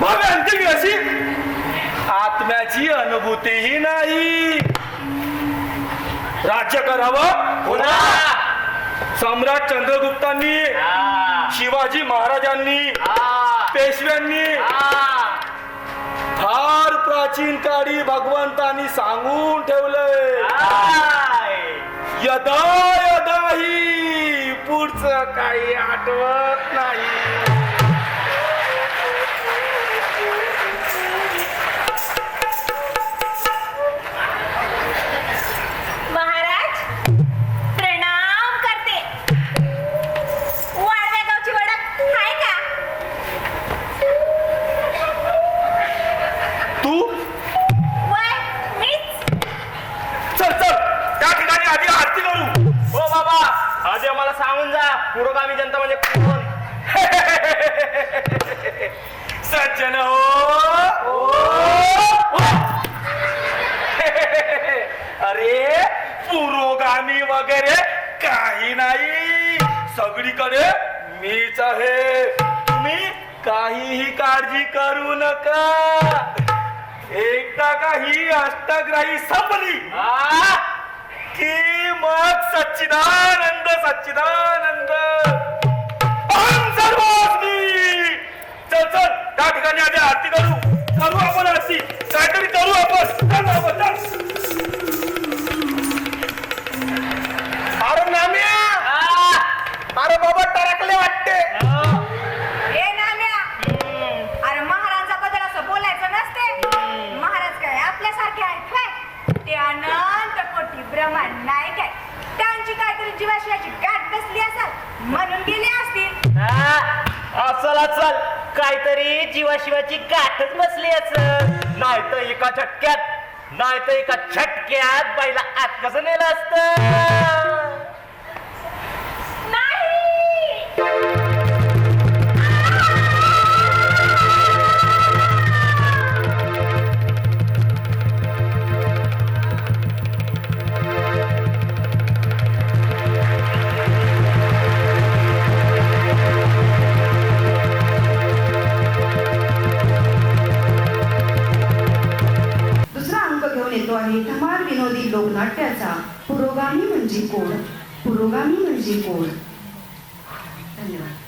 भव्यांतिक अशी आत्म्याची अनुभूतीही नाही. राज्य करावं पुन्हा सम्राट चंद्रगुप्तांनी, शिवाजी महाराजांनी, पेशव्यांनी, फार प्राचीन काळी भगवंतांनी सांगून ठेवलंय, यदा यदा ही पुढचं काही आठवत नाही. महाराज प्रणाम करते. वाळव्या गावची वडक आहे का? तू वय मीच. चल चल त्या ठिकाणी आधी आरती करू. हो बाबा, आधी आम्हाला सांगून जा पुरोगामी जनता म्हणजे कोण. सज्जन हो, अरे पुरोगामी वगैरे काही नाही, सगळीकडे मीच आहे. तुम्ही काहीही काळजी करू नका. एकदा का ही अष्टग्रही संपली की मग सच्चिदानंद सच्चिदानंद अहं सर्वोऽस्मी. चल चल त्या ठिकाणी आधी आरती करू आपण आरती काहीतरी करू आपण चल बाबा, चल. अरे नाम्या, अरे बाबा टरकले वाटते. ए नाम्या, अरे महाराजाबद्दल असं बोलायचं नसते. महाराज काय आपल्यासारखे आहेत काय? ते अनंत कोटी ब्रह्मांड नाही काय? त्यांची काहीतरी जीवाशिवाची गाठ बसली असेल म्हणून गेले असतील. असल काहीतरी जीवाशिवाची गाठच बसली असं. नाही तर एका झटक्यात बाईला आत कसं नेलं असतं. दुसरा अंक घेऊन येतो आहे धमाल विनोदी लोकनाट्याचा पुरोगामी म्हणजे कोण. पुरोगामी म्हणजे कोण. धन्यवाद.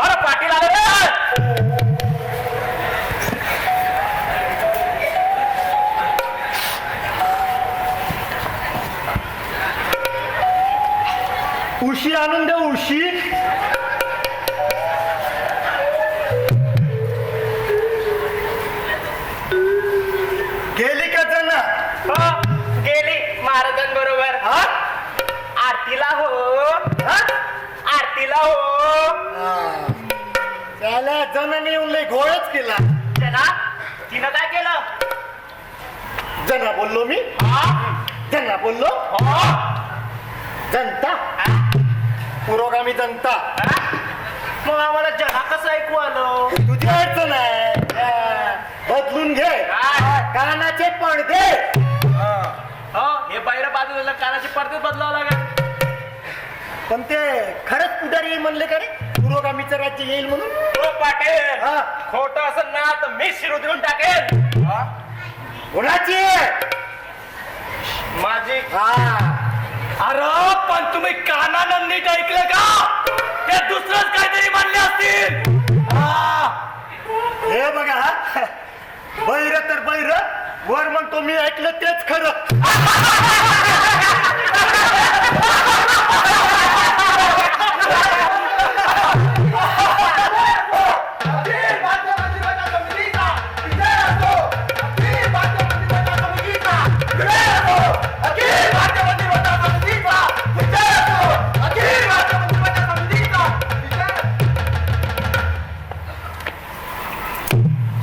अरे पाटील आले रे. उशी आणून द्या उशी. गेली का जना? गेली महाराजांबरोबर. आरतीला हो. त्याला जनाने येऊन लय घोळच केला. जना तिनं काय केलं? जना बोललो मी. जना बोललो. जनता, पुरोगामी जनता. मग आम्हाला जना कसं ऐकू आलं? तुझी अडचण आहे. बदलून घे कानाचे पडदे. हे बाहेर बाजूला कानाचे पडदे बदलावं लागेल. पण ते खरंच पुढारी येईल म्हणले का रे? पुरोगामीचं राज्य येईल म्हणून. हो पाटील, खोट असं ना तर मी शिरू देऊन टाकेल. कोणाची? माझी. अरे पण तुम्ही कानानं नीट ऐकलं का? ते दुसरंच काहीतरी म्हणले असतील. हे बघा, बैर तर बैर, वर म्हणतो मी ऐकलं तेच खरं.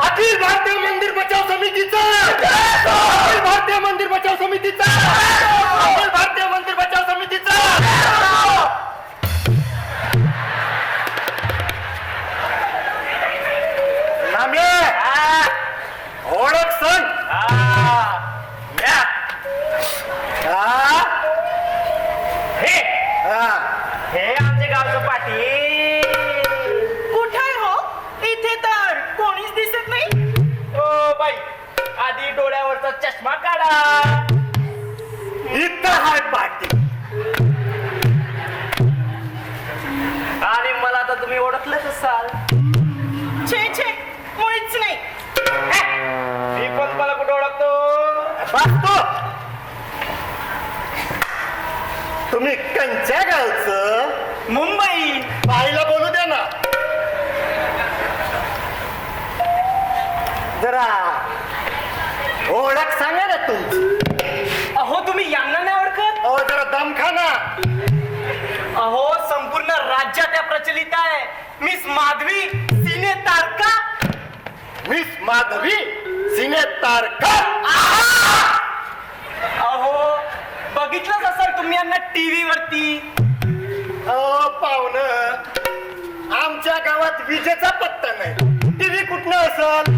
अखिल भारतीय मंदिर बचाव समितीचा, अखिल भारतीय मंदिर बचाव समितीचा, अखिल भारतीय मंदिर बचाव समितीचा. नामे ओळख सण. हे आमचे गावचं पाटील. कुठे हो? इथे तर कोणीच दिसत नाही. ओ बाई, आधी डोळ्यावरचा चष्मा काढा. इथं हाय पाटील. आणि मला तर तुम्ही ओळखलंच असाल. छे छे, मुळीच नाही. मी पण मला कुठे ओळखतो? बसतो. तुम्ही कंच्या गावचं? मुंबई. बाईला बोलू द्या ना जरा. ओळख सांगा ना तुमची. अहो तुम्ही यांना नाही ओळखत? अहो जरा दमखाना. अहो संपूर्ण राज्यात त्या प्रचलित आहे. मिस माधवी सिने तारका. मिस माधवी सिने तारका. अहो बघितलंच असाल तुम्ही यांना टीव्ही वरती. पाहुणं, आमच्या गावात विजेचा पत्ता नाही, टीव्ही कुठनं असल?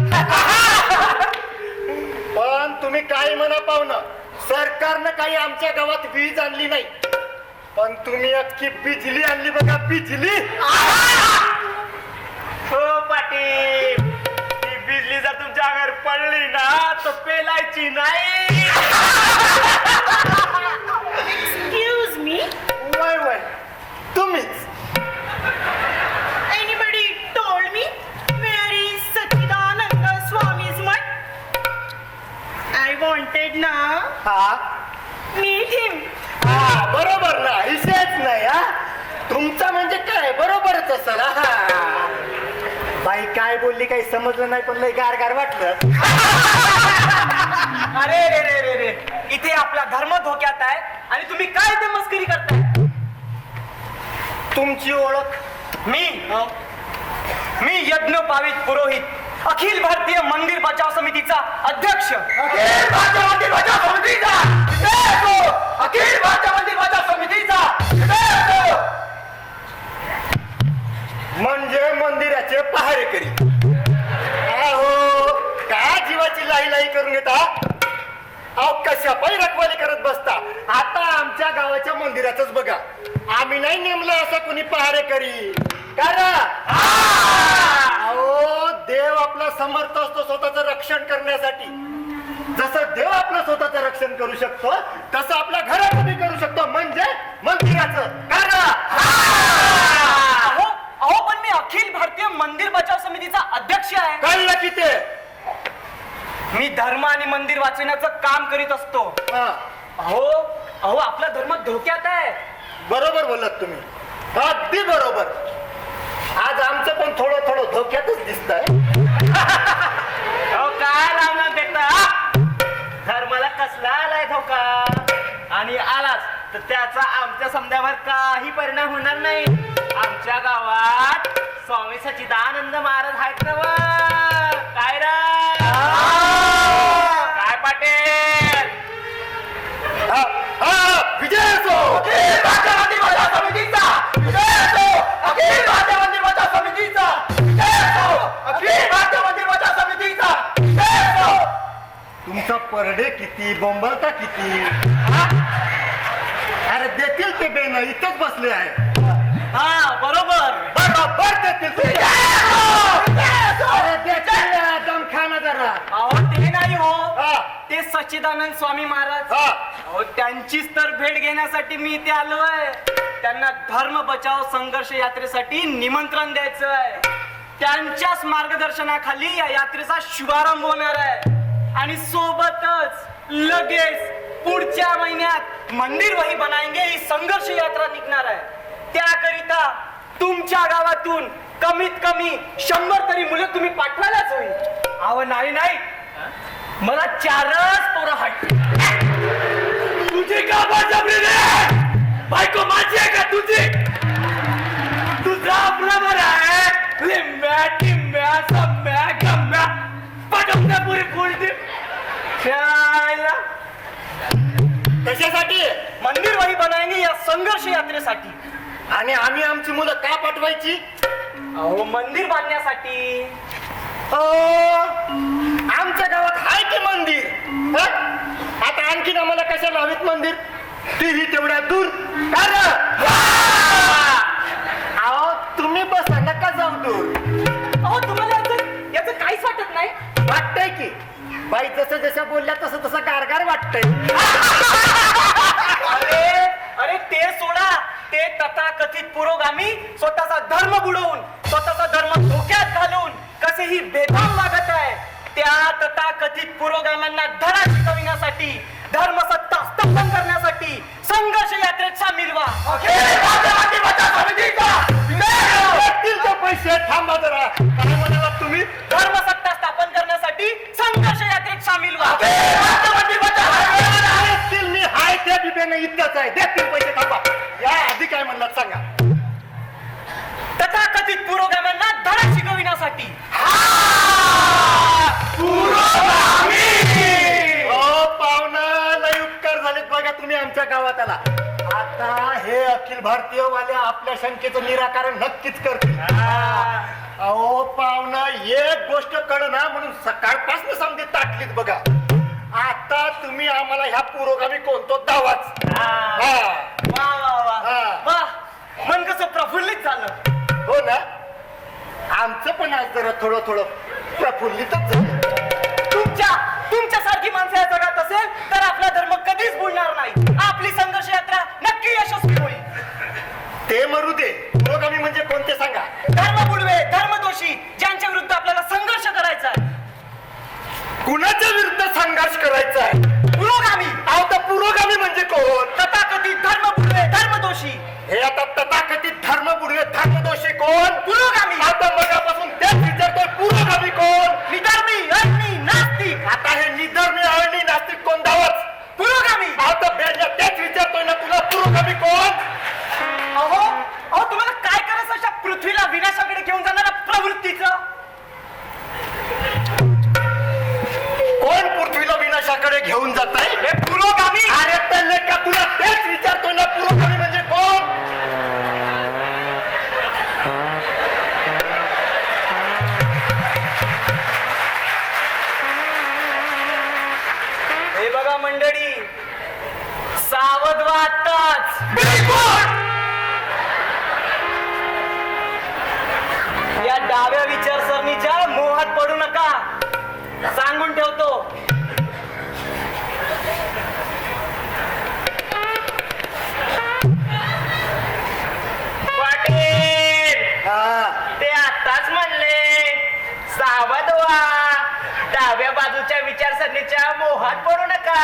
पण तुम्ही काही म्हणा पाहुणं, सरकारनं काही आमच्या गावात वीज आणली नाही, पण तुम्ही अख्खी बिजली आणली बघा, बिजली. हो पाटील, ती बिजली जर तुमच्या अंगावर पडली ना तर पेलायची नाही. Excuse me, वय वय तुम्हीच. anybody told me where is Sachidananda Swami's mutt? I wanted now हा meet him. हा बरोबर ना, विषयच नाही. हा तुमचा म्हणजे काय बरोबरच असेल. हा बाई काय बोलली काही समजलं नाही, पण लय गार गार वाटलं. अरे रे रे रे रे, इथे आपला धर्म धोक्यात आहे आणि तुम्ही काय ते मस्करी करताय? तुमची ओळख? मी यज्ञोपावित पुरोहित, अखिल भारतीय मंदिर बचाव समितीचा अध्यक्ष. अखिल भारतीय मंदिर बचाव समितीचा जय हो! अखिल भारतीय मंदिर बचाव समितीचा जय हो! म्हणजे मंदिराचे पहारेकरी. अहो काय जीवाची लाई लाई करून येता? अहो कशा पायी रखवाली करत बसता? आता आमच्या गावाच्या मंदिराचंच बघा, आम्ही नाही नेमलं असं कुणी पहारेकरी. करा. अहो देव आपला समर्थ असतो स्वतःचं रक्षण करण्यासाठी. जसं देव आपलं स्वतःचं रक्षण करू शकतो, तसं आपल्या घराचं बी करू शकतो, म्हणजे मंदिराचं. करा. अहो पण मी अखिल भारतीय मंदिर बचाव समितीचा अध्यक्ष आहे. कळलं की ते? मी धर्म आणि मंदिर वाचवण्याचं काम करीत असतो. हा, अहो आपला धर्म धोक्यात आहे. बरोबर बोललात तुम्ही, अगदी बरोबर. आज आमचं पण थोडं थोडं धोक्यातच दिसतंय. अहो काय लावणार देता? धर्माला कसला आलाय धोका? आणि आलाच तर त्याचा आमच्या समजावर काही परिणाम होणार नाही. आमच्या गावात स्वामी सच्चिदानंद महाराज आहेत ना व? काय रे? काय पाटील? विजय असो. अखिल भारतीय मंदिर बचाव समितीचा जय हो! अखिल भारतीय मंदिर बचाव समितीचा जय हो! अखिल भारतीय मंदिर बचाव समितीचा जय हो! तुमचा परडे किती, बोंबलता किती? अरे देतील ते बेन, इथंच बसले आहे. हा बरोबर. बरोबर देतील ते. अरे देतील, दमखाना जरा. अहो ते नाही हो, हा, ते सच्चिदानंद स्वामी महाराज. हा. अहो त्यांचीच तर भेट घेण्यासाठी मी इथे आलोय. त्यांना धर्म बचाव संघर्ष यात्रेसाठी निमंत्रण द्यायचंय. त्यांच्याच मार्गदर्शनाखाली या यात्रेचा शुभारंभ होणार आहे. आणि सोबतच लगेच पुढच्या महिन्यात मंदिर वही बनाएंगे ही संघर्ष यात्रा निघणार आहे. त्याकरिता तुमच्या गावातून कमीत कमी 100 तरी मुलं तुम्ही पाठवायलाच हवी. अहो नाही नाही, मला 4च पोरं आहेत. तुझी का बळजबरी रे? बायको माझी आहे का तुझी? तुझा आपला बरा आहे. लिंब्या टिंब्या सम्या गम्या पटवत्या पुरी फोडते. खेळायला कशासाठी? मंदिर वही बनाएंगे या संघर्ष यात्रेसाठी. आणि आम्ही आमची मुलं का पाठवायची? अहो मंदिर बांधण्यासाठी. आमच्या गावात आहे की मंदिर? हा? आता आणखीन आम्हाला कशाला हवीत मंदिर? तीही तेवढ्या दूर. अहो तुम्ही बसा, नका जाऊ दूर. अहो तुम्हाला याचं काहीच वाटत नाही? वाटतंय की बाई जसं जसं बोलल्या तसं तसं गारगार वाटतंय. अरे ते सोडा. ते तथाकथित पुरोगामी स्वतःचा धर्म बुडवून, स्वतःचा धर्म धोक्यात घालून कसेही बेदाम वागत आहे. त्या तथाकथित पुरोगामांना धडा शिकविण्यासाठी, धर्मसत्ता स्थापन करण्यासाठी संघर्ष यात्रेत सामील व्हा. अखिल भारतीय मंदिर बचाव समितीचा जय हो! देतील ते पैसे. थांबा जरा, काय म्हणालात तुम्ही? धर्मसत्ता स्थापन करण्यासाठी संघर्ष यात्रेत सामील व्हा. अखिल भारतीय मंदिर बचाव देतील, मी हाय त्या बिबेने इतकंच आहे. देतील पैसे. थांबा, या आधी काय म्हणलात सांगा. तथाकथित पुरोगामांना धडा शिकविण्यासाठी. हो पाहुणा, लय उपकार झालेत बघा तुम्ही आमच्या गावात आला. आता आता हे अखिल भारतीय वाले आपल्या शंकेचं निराकरण नक्कीच करतील. अहो पाहुणा, एक गोष्ट कळ ना म्हणून सकाळपासून समजे ताटलीत बघा. आता तुम्ही आम्हाला ह्या पुरोगामी कोणतो दावाच. वा वा वा हा. वा, मन कसं प्रफुल्लित झालं. हो ना, आमचं पण आज जरा थोडं थोडं प्रफुल्लितच झालं. तुमच्यासारखी माणसं या जगात असेल तर आपला धर्म कधीच बुडणार नाही. आपली संघर्ष यात्रा नक्की यशस्वी होईल. ते मरू दे, पुरोगामी म्हणजे कोणते सांगा. धर्म बुडवे, धर्मदोषी, ज्यांच्या विरुद्ध आपल्याला संघर्ष करायचा आहे. कुणाच्या विरुद्ध संघर्ष करायचा आहे? पुरोगामी. आता पुरोगामी म्हणजे कोण? तथाकथित धर्म बुडवे, धर्मदोषी. हे आता तथाकथित धर्म बुडवे धर्मदोषी कोण? पुरोगामी. आता मगापासून तेच विचारतोय, पुरोगामी कोण? निधर्मी, अज्ञी, नास्तिक. आता हे निधर्मी अळणी नास्तिक कोण दावच? पुरोगामी. आता बेजा तेच विचारतोय ना तुला, पुरोगामी कोण? अहो तुम्हाला काय करायचं अशा पृथ्वीला विनाशाकडे घेऊन जाणाऱ्या प्रवृत्तीचं? कोण पृथ्वीला विनाशाकडे घेऊन जात आहे? हे पुरोगामी. अरे तर का तुला तेच विचारतोय ना, पुरोगामी म्हणजे कोण? हे बघा मंडळी, सावध व्हा आत्ताच. या डाव्या विचारसरणीच्या मोहात पडू नका, सांगून ठेवतो. पाटील, हा, ते आताच म्हणले सावध व्हा, डाव्या बाजूच्या विचारसरणीच्या मोहात पडू नका.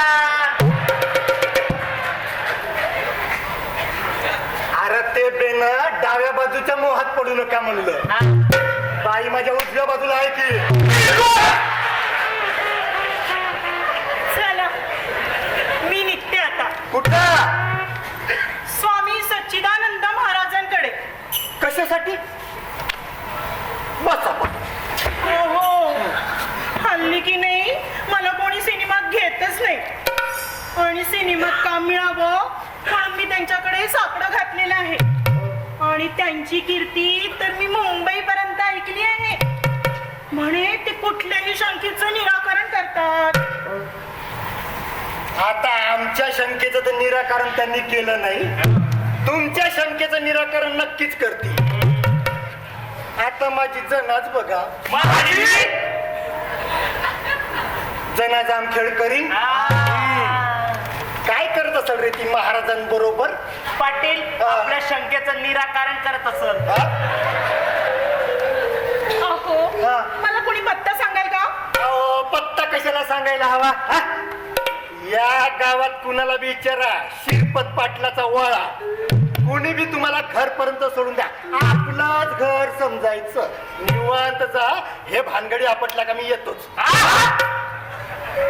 अरे ते बेन डाव्या बाजूच्या मोहात पडू नका म्हणलं. हा? बाई माझ्या उजव्या बाजूला आहे की. चला मी निघते आता कुठं? स्वामी सच्चिदानंद महाराजांकडे. कशासाठी? बसा बसा. हो, हल्ली की नाही मला कोणी सिनेमात घेतच नाही, आणि सिनेमात काम मिळावं म्हणून मी त्यांच्याकडे साकडं घातलेलं आहे. आणि त्यांची कीर्ती तर मी मुंबईपर्यंत ऐकली आहे. म्हणे ते कुठल्याही शंकेचं निराकरण करतात. आता आमच्या शंकेचं तर निराकरण त्यांनी केलं नाही, तुमच्या शंकेचं निराकरण नक्कीच करतील. आता माझी जनाच बघा, जना जामखेड करीन. काय करत असेल रे ती महाराजांबरोबर? पाटील आपल्या शंकेचं निराकरण करत असेल. हा? अहो, हा. मला कोणी पत्ता सांगाल का? अहो, पत्ता कशाला सांगायला हवा? हा? या गावात कुणाला बी विचारा, शिरपत पाटलाचा वळा. कुणी बी तुम्हाला घरपर्यंत सोडून द्या, आपलंच घर समजायचं. निवांत जा, हे भानगडी आपटला का मी येतोच.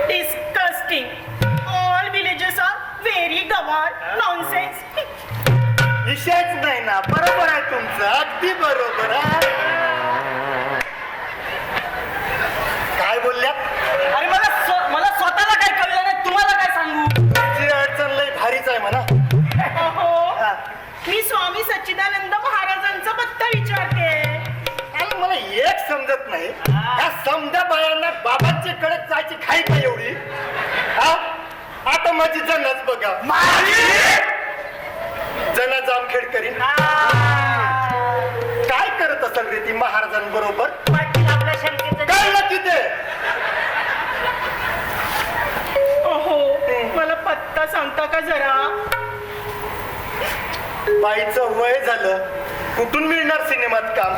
Disgusting. All villages are very gawar. Nonsense. विषयच नाही ना. बरोबर आहे तुमचं, अगदी बरोबर आहे. काय बोलल्यात? आणि मला स्वतःला काय कळलं नाही, तुम्हाला काय सांगू? तुमची अडचण लय भारीच आहे म्हणा. अहो, हा. मी स्वामी सच्चिदानंद महाराजांचा पत्ता विचारते. आणि मला एक समजत नाही, या समजा बायांना बाबांच्या कडे जायची घाई का एवढी? हा? आता माझी जनाच बघा, जना जामखेड करीन. काय करत असेल रे ती महाराजांबरोबर? पाटील आपल्या शंकेचं कळलं की ते? अहो, मला पत्ता सांगता का जरा? बाईचं वय झालं, कुठून मिळणार सिनेमात काम?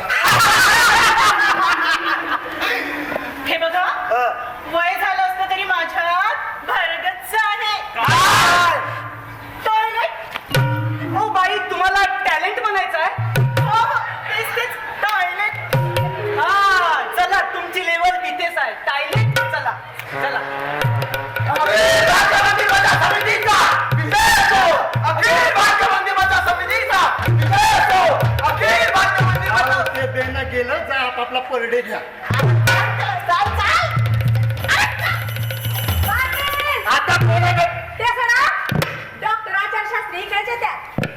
हे बघा, हा. वय झालं असतं तरी माझ्यात भरगच्च आहे. टॉयलेट. ओ बाई, तुम्हाला टॅलेंट म्हणायचं आहे? हो, तेच टॉयलेट. हा, चला तुमची लेवल तिथेच आहे. टॉयलेट. चला चला. ते बेन गेलं, जा आपापला परडे घ्या. आता कोणाला ते डॉक्टर आचार्य शास्त्री इकडेच येतात.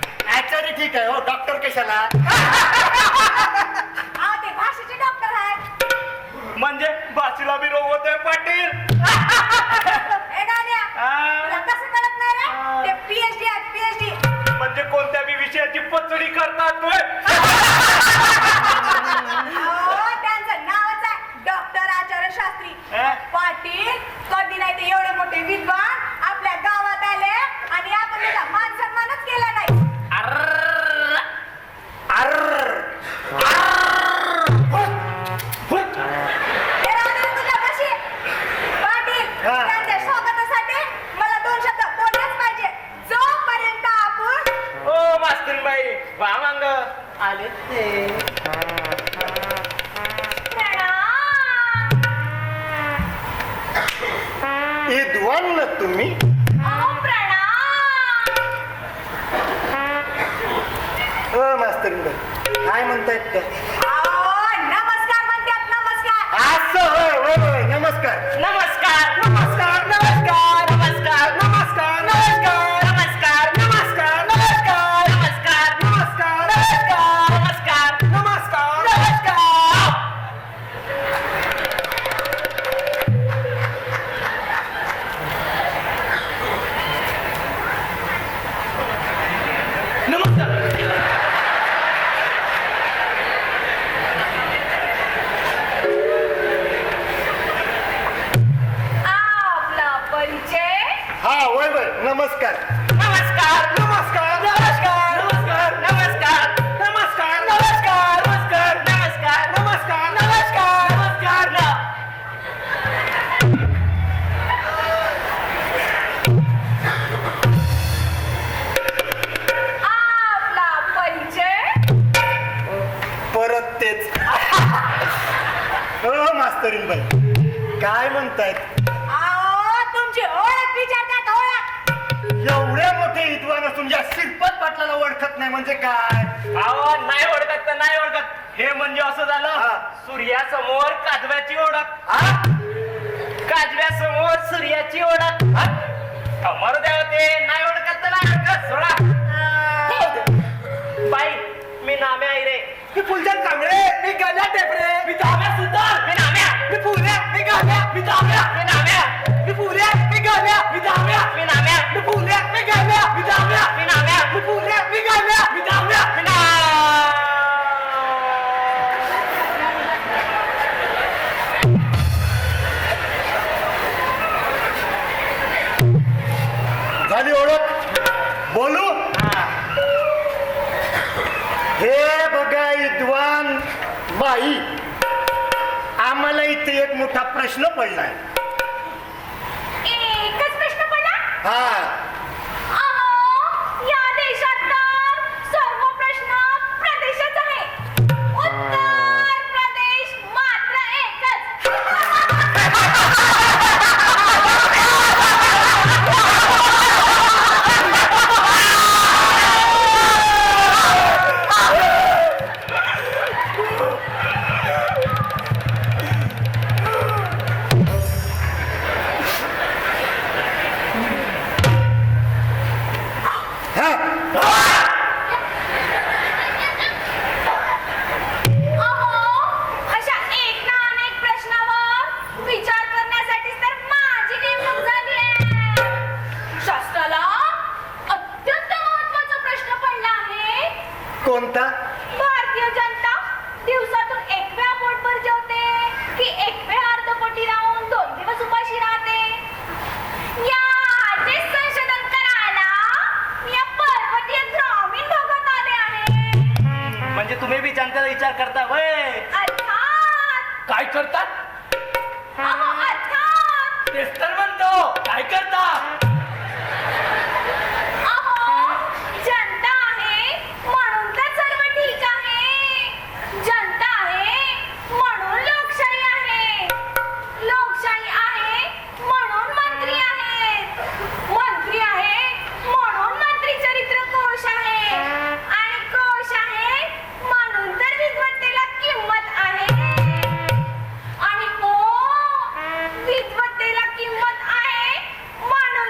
ठीक आहे हो, डॉक्टर कशाला? ते भाषेचे डॉक्टर आहेत. म्हणजे भाषेला बी रोग होतोय पाटील. ए गाण्या, तुला कसं कळत नाही रे? ते PhD आहेत, PhD. म्हणजे कोणत्या बी विषयाची पचडी करतात होय? त्यांचं नावच आहे डॉक्टर आचार्य शास्त्री. पाटील कधी नाही ते एवढे मोठे विद्वान आपल्या गावात आले आणि आपण त्याचा मान सन्मानच केला नाही. हे राहू दे तुझ्यापाशी. पाटील, त्यांच्या स्वागतासाठी मला 2 शब्द बोललेच पाहिजे. जोपर्यंत आपण ओ मास्तरबाई वा मांग आले ते. विद्वान ना तुम्ही? मास्तरीबाई काय म्हणतायत त्या? नमस्कार म्हणतात, नमस्कार. असं होय होय होय, नमस्कार. नमस्कार नमस्कार नमस्कार नमस्कार नमस्कार नमस्कार नमस्कार नमस्कार नमस्कार नमस्कार नमस्कार नमस्कार नमस्कार नमस्कार. आपला परिचय. हा होय होय, नमस्कार. नमस्कार नमस्कार नमस्कार नमस्कार नमस्कार नमस्कार नमस्कार नमस्कार नमस्कार नमस्कार नमस्कार नमस्कार. आपला परिचय. परत तेच. हो मास्तरीबाई काय म्हणतायत? तुमची ओळख विचारतात, ओळख. एवढ्या मोठे विद्वान असून या श्रीपत पाटलाला ओळखत नाही म्हणजे काय? अहो नाही ओळखत तर नाही ओळखत. हे म्हणजे असं झालं सूर्यासमोर काजव्याची ओळख. काजव्यासमोर सूर्याची ओळख. मरू द्या होते, नाही ओळखत तर नाही ओळखत, सोडा. बाई मी नाम्या आहे रे. मी फुलचंद कांबळे, मी गण्या टेपरे, मी दाम्या सुतार, मी नाम्या. मी फुल्या, मी गाण्या, मी दाम्या, मी नाम्या. मी फुल्या, मी गाण्या, मी दाम्या, मी नाम्या. मी फुल्या, मी गाण्या, मी दाम्या, मी नाम्या. मी फुल्या, मी गाण्या, मी दाम्या. मी ना- झाली ओळख? बोलू? हे बघा विद्वान बाई, आम्हाला इथे एक मोठा प्रश्न पडलाय. एकच प्रश्न पडला. हा, अहो, या देशात तर सर्व प्रश्न प्रदेशाच आहे. उत्तर प्रदेश मात्र एकच. अशा एक ना अनेक प्रश्नावर विचार करण्यासाठीच तर माझी नेमणूक झाली आहे. शास्त्राला अत्यंत महत्त्वाचा प्रश्न पडला आहे. कोणता? भारतीय जनता दिवसातून 1 वेळा पोटभर जेवते की 1 वेळा अर्धपोटी राहून 2 दिवस उपाशी राहते? याचे संशोधन करायला मी या पर्वतीय ग्रामीण भागात आले आहे. म्हणजे तुम्ही बी जनतेचा विचार करता होय? अर्थात. काय करतात? अहो, अर्थात. तेच तर म्हणतो, काय करतात? अहो, जनता आहे म्हणून तर सर्व ठीक आहे. जनता आहे म्हणून लोकशाही आहे. लोकशाही आहे म्हणून मंत्री आहेत. मंत्री आहे म्हणून मंत्री चरित्र कोश आहे. आणि कोश आहे म्हणून तर विद्वत्तेला किंमत आहे. आणि विद्वत्तेला किंमत आहे म्हणून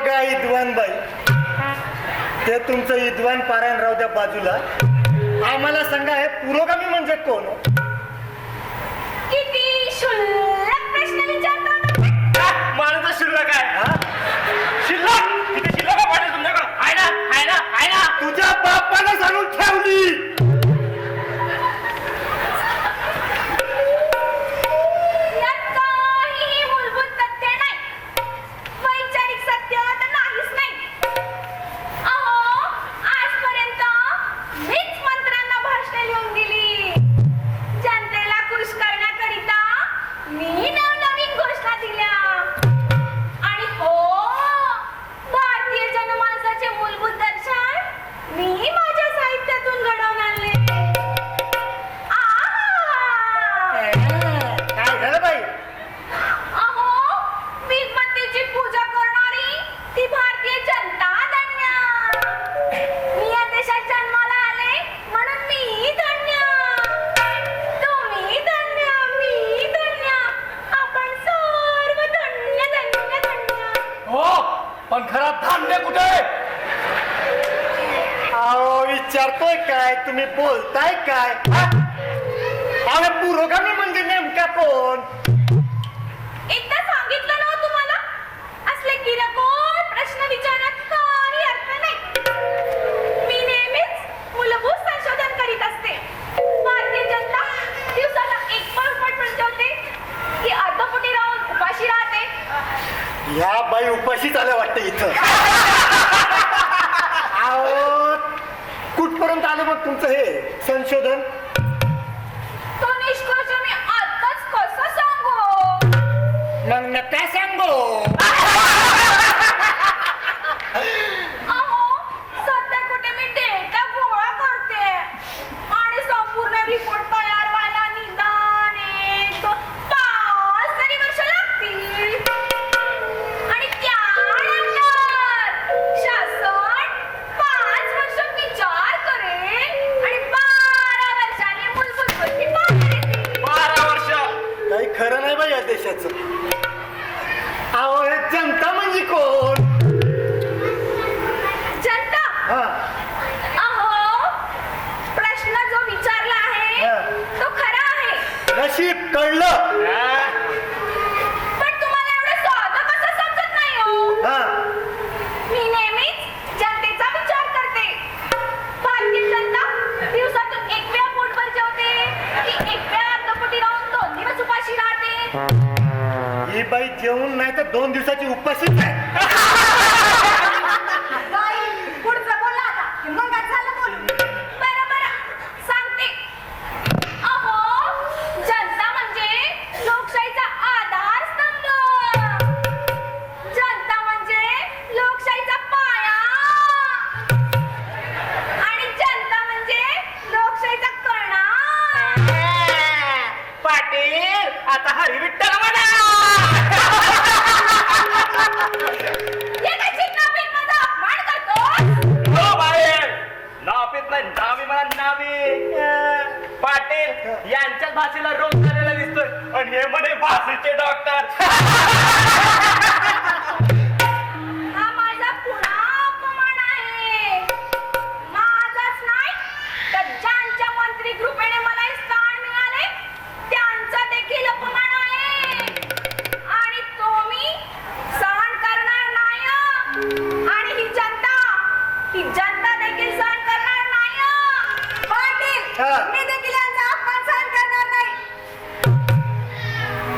बघा इद्वान बाई, ते तुमचं इद्वान पारायण राहू द्या बाजूला. आम्हाला सांगा हे पुरोगामी म्हणजे कोण? किती क्षुल्लक प्रश्न विचारतो. माणूस शिल्लक आहे. शिल्लक किती शिल्लक आहे पाटील तुमच्याकडं? आहे ना आहे ना आहे ना. तुझ्या बापाने सांगून ठेवली. यात काहीही मूलभूत तथ्य नाही. वैचारिक सत्य तर नाहीच नाही. अहो, आजपर्यंत मीच मंत्र्यांना भाषणे लिहून दिली. जनतेला खुश करण्याकरिता मी नवनवीन घोषणा दिल्या. आणि हो, भारतीय जनमानसाचे मूलभूत दर्शन मी माझ्या साहित्यातून घडवून आणले. काय झालं बाई? अहो, विपत्तीची पूजा करणारी ती भारतीय जनता धन्य. मी या देशात जन्माला आले म्हणून मी धन्य. तुम्ही धन्य, मी धन्य, आपण सर्व धन्य धन्य धन्य. हो, पण घरात धान्य कुठे? अहो विचारतोय काय, तुम्ही बोलताय काय? अरे पुरोगामी म्हणजे नेमका कोण? एकदा सांगितलं ना हो तुम्हाला, असले किरकोळ प्रश्न विचारण्यात काही अर्थ नाही. मी नेहमीच मूलभूत संशोधन करीत असते. भारतीय जनता दिवसाला एक पण जेवते की अर्धपोटी राहून उपाशी राहते. या बाई उपाशीच आल्या वाटतं इथं. अहो कुठपर्यंत आलं मग तुमचं हे संशोधन? तो निष्कर्ष मी आताच कसं सांगू? मग नका सांगू. अहो, सध्या कुठे मी डेटा गोळा करते आणि संपूर्ण रिपोर्ट तयार व्हायला निदान 1-5 तरी वर्ष लागतील. आणि त्यानंतर शासन 5 वर्ष विचार करेल आणि 12 वर्षांनी मूलभूत गोष्टी बाहेर येतील. 12 वर्ष. काही खरं नाही बाई या देशाचं. अहो हे जनता म्हणजे कोण? जनता, हा अहो, प्रश्न जो विचारला आहे तो खरा आहे. नशीब कळलं. पण तुम्हाला एवढं साधं कसं समजत नाही हो? हा मी नेहमीच जनतेचा विचार करते. भारतीय जनता दिवसातून एक वेळा पोटभर जेवते की एक वेळा अर्धपोटी राहून 2 दिवस उपाशी राहते. ही बाई जेवून नाही तर 2 दिवसाची उपाशीच आहे. बाई, पुढचं बोला आता. मग काय झालं बोलून? बरं बरं, सांगते. अहो, जनता म्हणजे लोकशाहीचा आधारस्तंभ. जनता म्हणजे लोकशाहीचा पाया. आणि जनता म्हणजे लोकशाहीचा कणा. पाटील आता हरी विठ्ठल म्हणा. हे काय चिन्ह-भिन्नचा अपमान करतोस? हो बाहेर नावीत नाही नावी मला नावी. पाटील यांच्याच भाषेला रोग झालेला दिसतोय आणि हे म्हणे भाषेचे डॉक्टर. हा माझा पुन्हा अपमान आहे. माझाच नाही तर ज्यांच्या मंत्री कृपेने मला हे स्थान मिळाले त्यांचा देखील अपमान आहे. आणि तो मी सहन करणार नाही. आणि ही जनता देखील सहन करणार नाही. पाटील, हा. मी देखील यांचा अपमान सहन करणार नाही.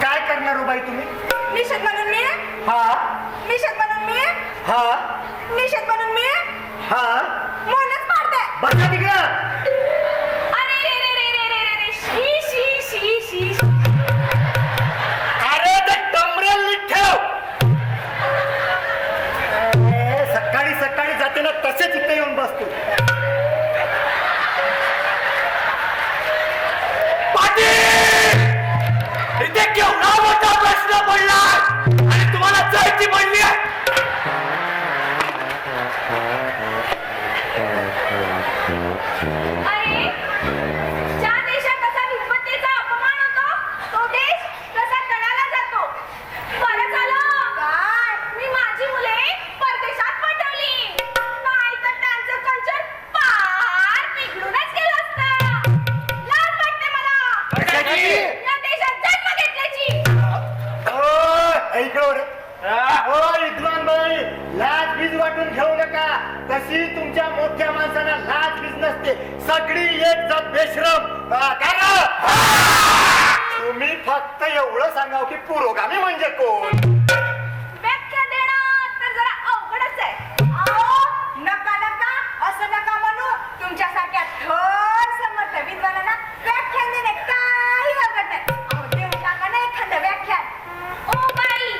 काय करणार हो बाई तुम्ही? निषेध म्हणून मी हा निषेध म्हणून मी हा निषेध म्हणून मी हा मौनच पाडते. बसा तिकडं. अरे रे रे रे रे रे रे रे शी शी शी शी. अरे ते टमरेल नीट ठेव. सकाळी सकाळी जाते ना तसेच इथे येऊन बसतो. पाटील, इथे केवढा मोठा प्रश्न पडला आणि तुम्हाला जायची पडली आहे. अरे, ज्या देशात कसा विपत्तीचा अपमान होतो तो देश कसा तळाला जातो. बरं झालं काय मी माझी मुले वाटून घेऊ नका. तशी तुमच्या मोठ्या माणसाला लाज बीज नसते. सगळी एक जात बेश्रम. काय ना? तुम्ही फक्त एवढं सांगाव की पुरोगामी म्हणजे कोण. व्याख्या देणं तर जरा अवघडच आहे. अहो, नका नका असं नका म्हणू. तुमच्यासारख्या थोर समर्थ विद्वानांना व्याख्यान देणे काही अवघड नाही. अहो, देऊन टाका ना एखादं व्याख्यान. ओ बाई,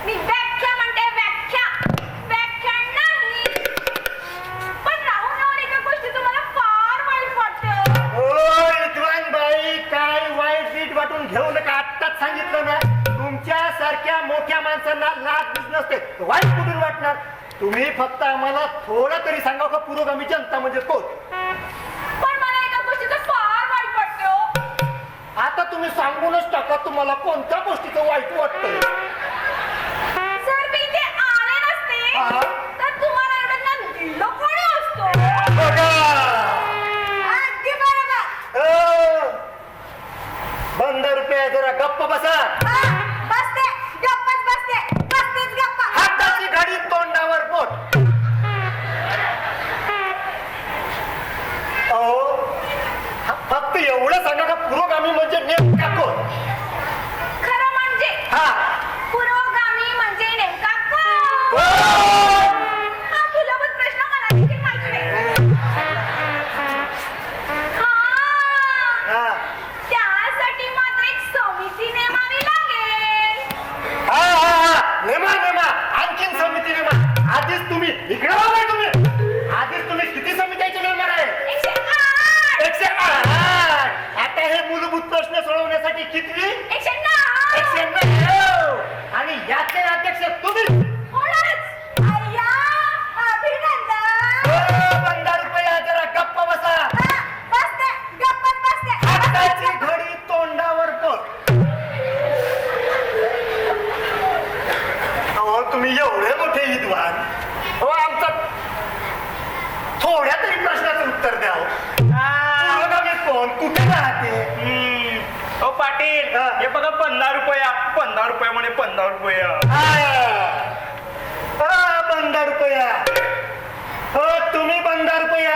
मी व्याख्या म्हणते, व्याख्या व्याख्यान नाही. पण राहून राहून एका गोष्टीचं मला फार वाईट वाटतं. ओ विद्वान बाई, काय वाईट बीट वाटून घेऊ नका. आत्ताच सांगितलं ना, तुमच्या सारख्या मोठ्या माणसांना लाज बीज नसते. वाईट कुठून वाटणार. तुम्ही फक्त आम्हाला थोडं तरी सांगा का पुरोगामी जनता म्हणजे कोण. पण मला एका गोष्टीचं फार वाईट वाटतं. आता तुम्ही सांगूनच टाका तुम्हाला कोणत्या गोष्टीचं वाईट वाटतंय. जर मी इथे आले नसते हा? तर तुम्हाला एवढं ज्ञान दिलं कोणी असतो. बघा. अगदी बरोबर. बंद रुपये जरा गप्प बसा. हा, बसते, गप्पच बसते, बसतेच गप्पा. हाताची घडी तोंडावर बोट. अहो, फक्त एवढं सांगा का पुरोगामी म्हणजे नेमका कोण. खरं म्हणजे हा. पुरोगामी म्हणजे नेमका कोण? कोण? हा मूलभूत प्रश्न मला देखील माहिती नाही. हा. त्यासाठी मात्र एक समिती नेमावी लागेल. हा, हा, हा. नेमा आणखीन समिती नेमा. आधीच तुम्ही इकडे बघा. आधीच तुम्ही किती समित्याचे मेंबर आहे. 108. 108. आता हे मूलभूत प्रश्न सोडवण्यासाठी किती. 109. 109. आणि याचे अध्यक्ष तुम्ही. होणारच. अय्या, अभिनंदन. बंदा रुपया जरा गप्प बसा. हा, बसते, गप्पच बसते. हाताची घडी तोंडावर बोट. अहो, तुम्ही एवढे मोठे विद्वान. हो, आमचा थोड्या तरी प्रश्नाचं उत्तर द्या. पुरोगामी कोण, कुठे राहते. ओ पाटील, हा. हे बघा 15 रुपया. 15 रुपया म्हणे 15 रुपया. बंदा रुपया. हो, तुम्ही बंदा रुपया.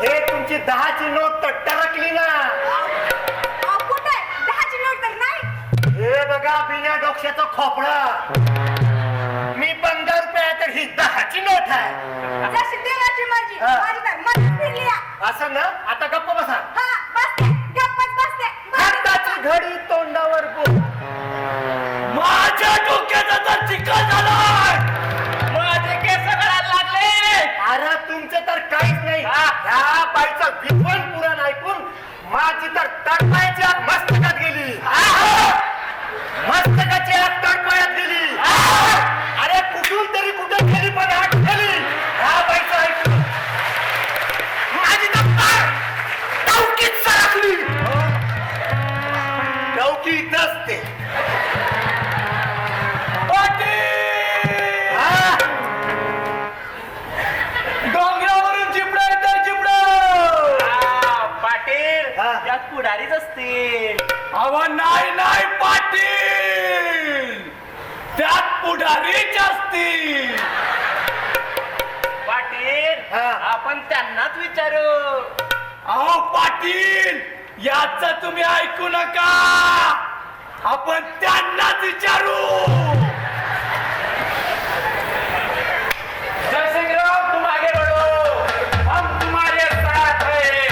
हे तुमची 10ची नोट तर टरकली ना. अहो, कुठे 10ची नोट तर नाही. हे बघा बिना डोक्याचं खोपडं. मी 15 रुपया तर ही 10ची नोट आहे. जशी देवाची मर्जी. हा. माझी तर मनात फिरली आहे. असं ना. आता गप्प बसा. हा, बसते, गप्पच बसते. हाताची घडी तोंडावर बोट. माझ्या डोक्याचा तर चिखल झालाय. माझे केस गळायला लागले. अरे तुमचं तर काहीच नाही. हा. ह्या बाईचं विद्वान पुराण ऐकून माझी तर तडपायाची आग मस्तकात गेली. मस्तकाची आग तडपायात गेली. अरे कुठून तरी कुठे गेली पण आग गेली. ह्या बाईचं ऐकून माझी तर चौकीत सरकली. चौकीत असते. हा. डोंगरावरून चिपडा येतं चिपडा. पाटील, हा. यात पुढारीच असतील. अव नाही पाटील, त्यात पुढारीच असतील. पाटील, हा. आपण त्यांनाच विचारू. अहो पाटील, याच तुम्ही ऐकू नका. आपण त्यांनाच विचारू. जय सिंगराव, तुम आगे बढ़ो, हम तुम्हारे साथ हैं.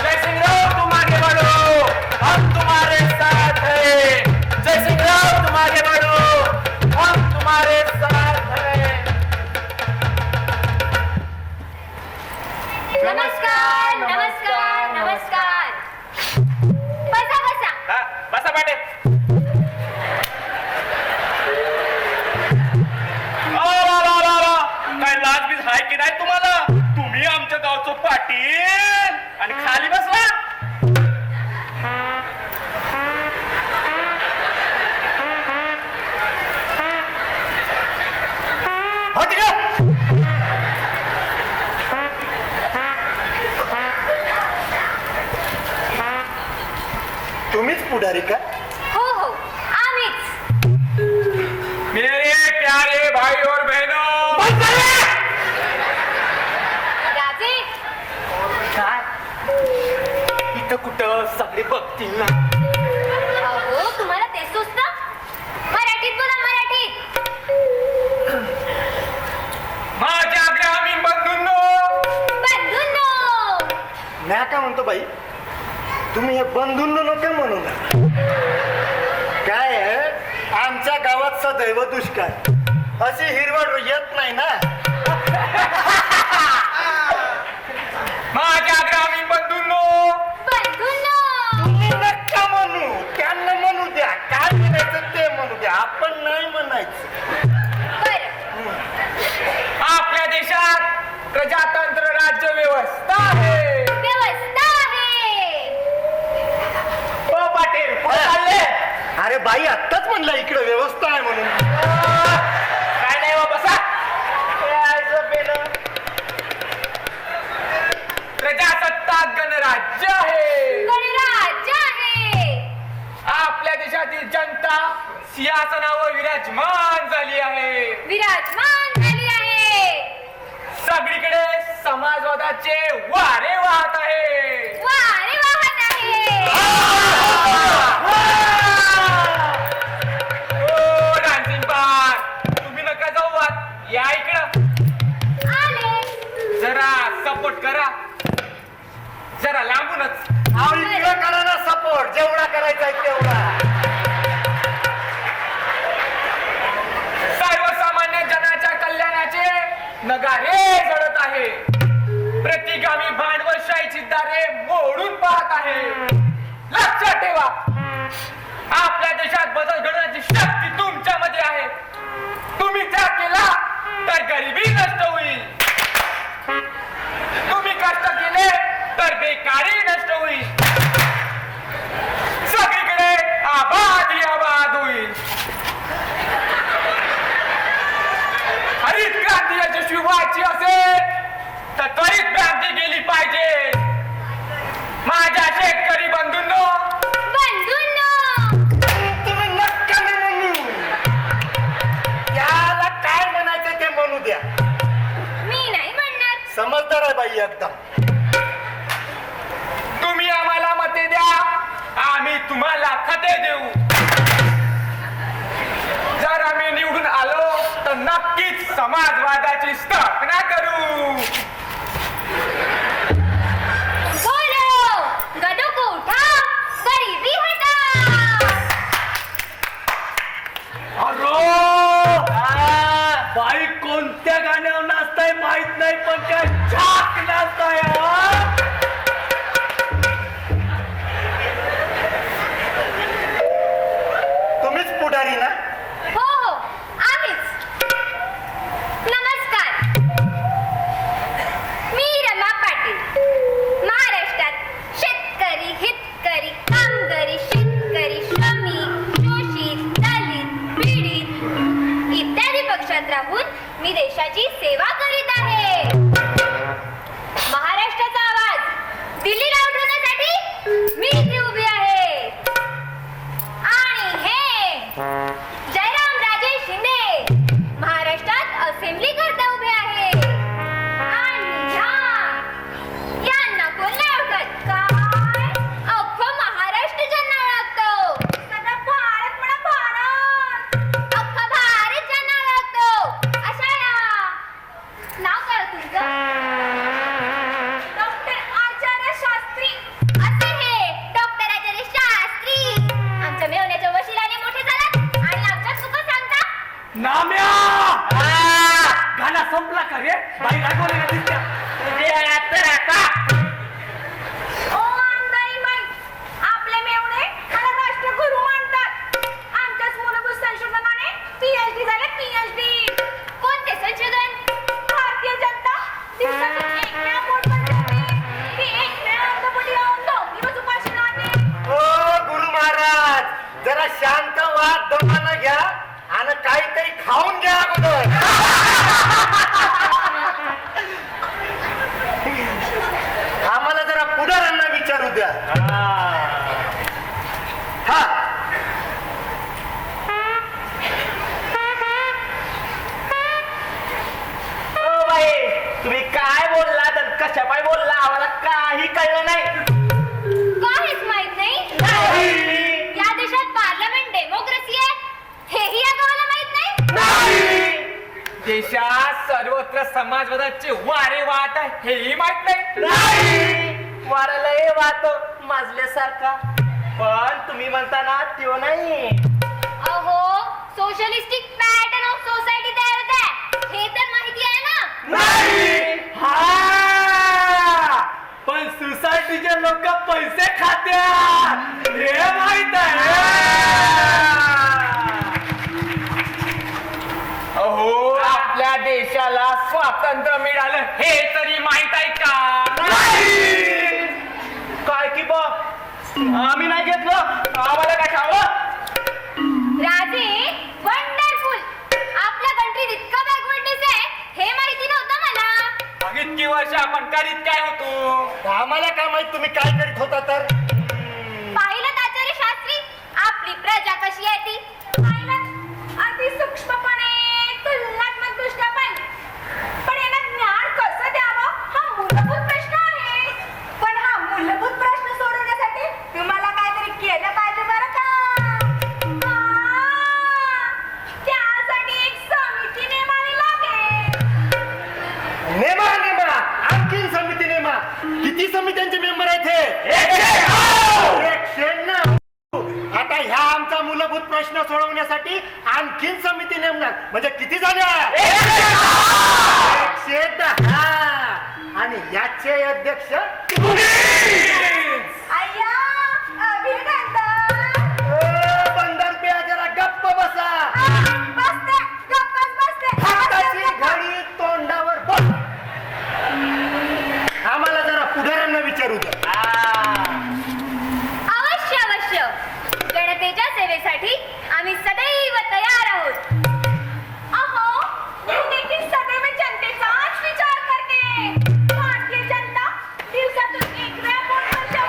जय सिंगराव, तुम आगे बढ़ो, हम तुम्हारे साथ हैं. जय सिंगराव, तुम आगे बढ़ो, हम तुम्हारे साथ हैं. नमस्कार, नमस्कार, नमस्कार. बसा, बसा. हा, बसा पाटील. काय लाज बीज हाय की नाही तुम्हाला. तुम्ही आमच्या गावचं पाटील आणि खाली बसला. हो तिकडे. तुम्हीच पुढारी का. हो हो, आम्हीच. मेरे प्यारे भाई और बहनों, बंद करा. सगळे बघतील ना. अहो तुम्हाला ते सुचतं? मराठीत बोला, मराठीत. माझ्या ग्रामीण बंधूंनो, बंधूंनो, म्या का म्हणतो बाई, तुम्ही हे बंधून नका म्हणू ना. काय आहे, आमच्या गावात सदैव दुष्काळ, अशी हिरवळ येत नाही ना. माझ्या ग्रामीण बंधूंनो, बंधूंनो. तुम्ही नका म्हणू, त्यांना म्हणू द्या. काय म्हणायचं ते म्हणू द्या, आपण नाही म्हणायचं. बरं. आपल्या देशात प्रजातंत्र राज्य व्यवस्था आहे. व्यवस्था आहे. ओ पाटील, कुठे चालले? अरे बाई आत्ताच म्हणलं इकडे व्यवस्था आहे म्हणून. काय नाही हो, बसा. प्रजासत्ताक गणराज्य आहे. गणराज्य आहे. आपल्या देशातील जनता सिंहासनावर विराजमान झाली आहे. विराजमान झाली आहे. सगळीकडे समाजवादाचे वारे वाहत आहे. वारे वाहत आहे. ओ डान्सिंग बार, तुम्ही नका जाऊ आत. या इकडं. आले. जरा सपोर्ट करा, जरा लांबूनच. अहो, इकडं करा ना सपोर्ट, जेवढा करायचा आहे तेवढा. सर्वसामान्य जनाच्या कल्याणाचे नगारे जळत आहे. प्रतिगामी भांडवलशाहीची दारे मोडून पाहत आहे. लक्षात ठेवा, आपल्या देशात बदल घडवण्याची शक्ती तुमच्यामध्ये आहे. तुम्ही त्या केला तर गरिबी नष्ट होईल. तुम्ही कष्ट केले तर बेकारी नष्ट होईल. सगळीकडे आबाद ही आबाद होईल. हरित क्रांती यशस्वी व्हायची असेल तर त्वरित क्रांती गेली पाहिजे. माझ्या शेतकरी बंधूंनो, बंधूंनो. तुम्ही नक्का नाही म्हणू. त्याला काय म्हणायचं ते म्हणू द्या. मी नाही म्हणणार. समजदार आहे बाई एकदम. तुम्ही आम्हाला मते द्या, आम्ही तुम्हाला खते देऊ. जर आम्ही निवडून आलो तर नक्कीच समाजवादाची स्थापना करू. बोलो, गदों को उठाओ, गरीबी हटाओ. अरे बाई कोणत्या गाण्यावर नाचताय माहित नाही, पण काय झाक नाचताय. तुम्हीच पुढारी ना. हो हो, आम्हीच. नमस्कार. मी रमा पाटील. महाराष्ट्रात शेतकरी, हितकरी, कामगारी, शेतकरी, श्रमिक, शोषित, दलित, पीडित इत्यादी पक्षात राहून मी देशाची सेवा करीत आहे. महाराष्ट्राचा आवाज दिल्लीला उठवण्यासाठी मी इथे उभी आहे. आणि हे जयराम राजे शिंदे महाराष्ट्रात असेंब्ली करता उभे आहे. आणि यांना कोण नाही ओळखत काय? अख्खं महाराष्ट्र ज्यांना ओळखतो. सगळा भारत म्हणा, भारत. अख्खा भारत ज्यांना ओळखतो. अशा या. नाव काय हो तुमचं? डॉक्टर आचार्य शास्त्री. असे हे डॉक्टर आचार्य शास्त्री आमच्या मेवण्याच्या वशिलाने मोठे झालात आणि आमच्या चुका सांगता. नाम्या गाणं संपला का रे? बाई रागवली का दिसत्या? ओ अंधाई बाई, आपले मेवणे मला राष्ट्रगुरू मानतात. आमच्याच मूलभूत संशोधनाने PhD झाले, PhD. कोणते संशोधन? भारतीय जनता दिवसातून एक वेळा पोटभर जेवते. ती एक वेळा अर्धपोटी राहून 2 दिवस उपाशी राहते. ओ गुरु महाराज, जरा शांत व्हा, दमानं घ्या आणि काहीतरी खाऊन घ्या अगोदर. आम्हाला जरा पुढाऱ्यांना विचारू द्या. हा, ओ बाई, तुम्ही काय बोलला तर कशा पाय बोलला आम्हाला काही कळलं नाही. काहीच माहित नाही. देशात सर्वत्र समाजवादाचे वारे वाहत आहे हेही माहित नाही. वारालय वाहतो माजल्यासारखा. पण तुम्ही म्हणता ना त्यो नाही. अहो सोशलिस्टिक पॅटर्न ऑफ सोसायटी तयार होत आहे हे तर माहिती आहे ना. हा पण सोसायटीचे लोक पैसे खात्यात हे माहित आहे. अहो आपल्या देशाला स्वातंत्र्य मिळालं हे तरी माहित आहे का? काय की बा आम्ही नाही घेतलं आम्हाला काय खावं. राजे वंडरफुल आपल्या कंट्रीत इतका बॅकवर्डनेस आहे हे माहिती नव्हतं मला. मग इतकी वर्ष आपण करीत काय होतो? आम्हाला काय माहित तुम्ही काय करीत होता तर. पाहिलं आचार्य शास्त्री आपली प्रजा कशी आहे ती पाहिलं अति सूक्ष्मपणे तुलनात्मक दृष्ट्या पण यांना ज्ञान कसं द्यावं हा मूलभूत प्रश्न आहे. पण हा मूलभूत प्रश्न सोडवण्यासाठी तुम्हाला काहीतरी केलं पाहिजे बरं का. त्यासाठी एक समिती नेमावी लागेल. नेमा आणखीन समिती नेमा. किती समित्यांचे मेंबर आहेत हे? 199. आता ह्या आमचा मूलभूत प्रश्न सोडवण्यासाठी आणखीन समिती नेमणार म्हणजे किती झाल्या? 110. आणि याचे अध्यक्ष अय्या अभिनंदन. बंदर पे जरा गप्प बसा. बसते गप्पच बसते. हाताची घडी तोंडावर बस. आम्हाला जरा पुढाऱ्यांना विचारू द्या. अवश्य अवश्य जनतेच्या सेवेसाठी आम्ही सदैव तयार आहोत. अहो मी देखील सदैव जनतेचाच विचार करते. भारतीय जनता दिवसातून एक वेळा पोट भरते.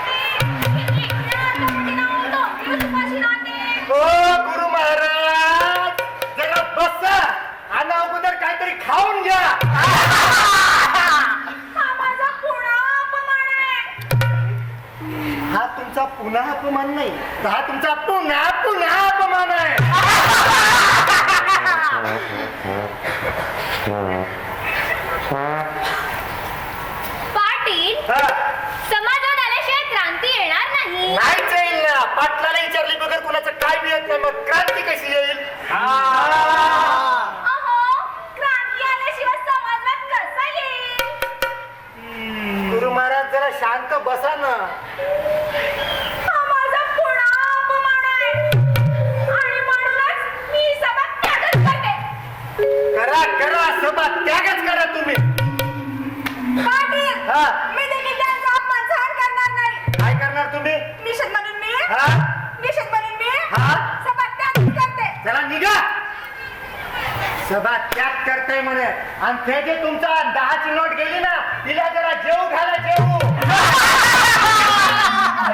एक वेळा तोंडीला दोन दिवस उपाशी राहते. ओ गुरु महाराज जरा बसा आणि अगोदर काहीतरी खाऊन घ्या. हा माझा पुन्हा अपमान आहे. हा तुमचा पुन्हा अपमान नाही तर हा तुमचा पुन्हा अपमान आहे. पाटील हा, समाजात आल्याशिवाय क्रांती येणार नाही. नाहीच येईल ना. पाटलाला विचारली बघर कुणाचं काय बी येत नाही मग क्रांती कशी येईल? अहो क्रांती आल्याशिवाय समाजात कसा येईल. गुरु महाराज जरा शांत बसा ना. हा माझा पुन्हा अपमान आहे. आणि म्हणूनच मी सभा त्यागच करते. करा सभा त्यागच करा तुम्ही. पाटील हा. मी देखील त्यांचा अपमान सहन करणार नाही. काय करणार तुम्ही? निषेध म्हणून मी हा? हा? सभा त्यागच करते. चला निघा. सभा त्याग करताय म्हणे आणि ते जे तुमचा 10ची नोट गेली ना तिला जरा जेव घाला जेव.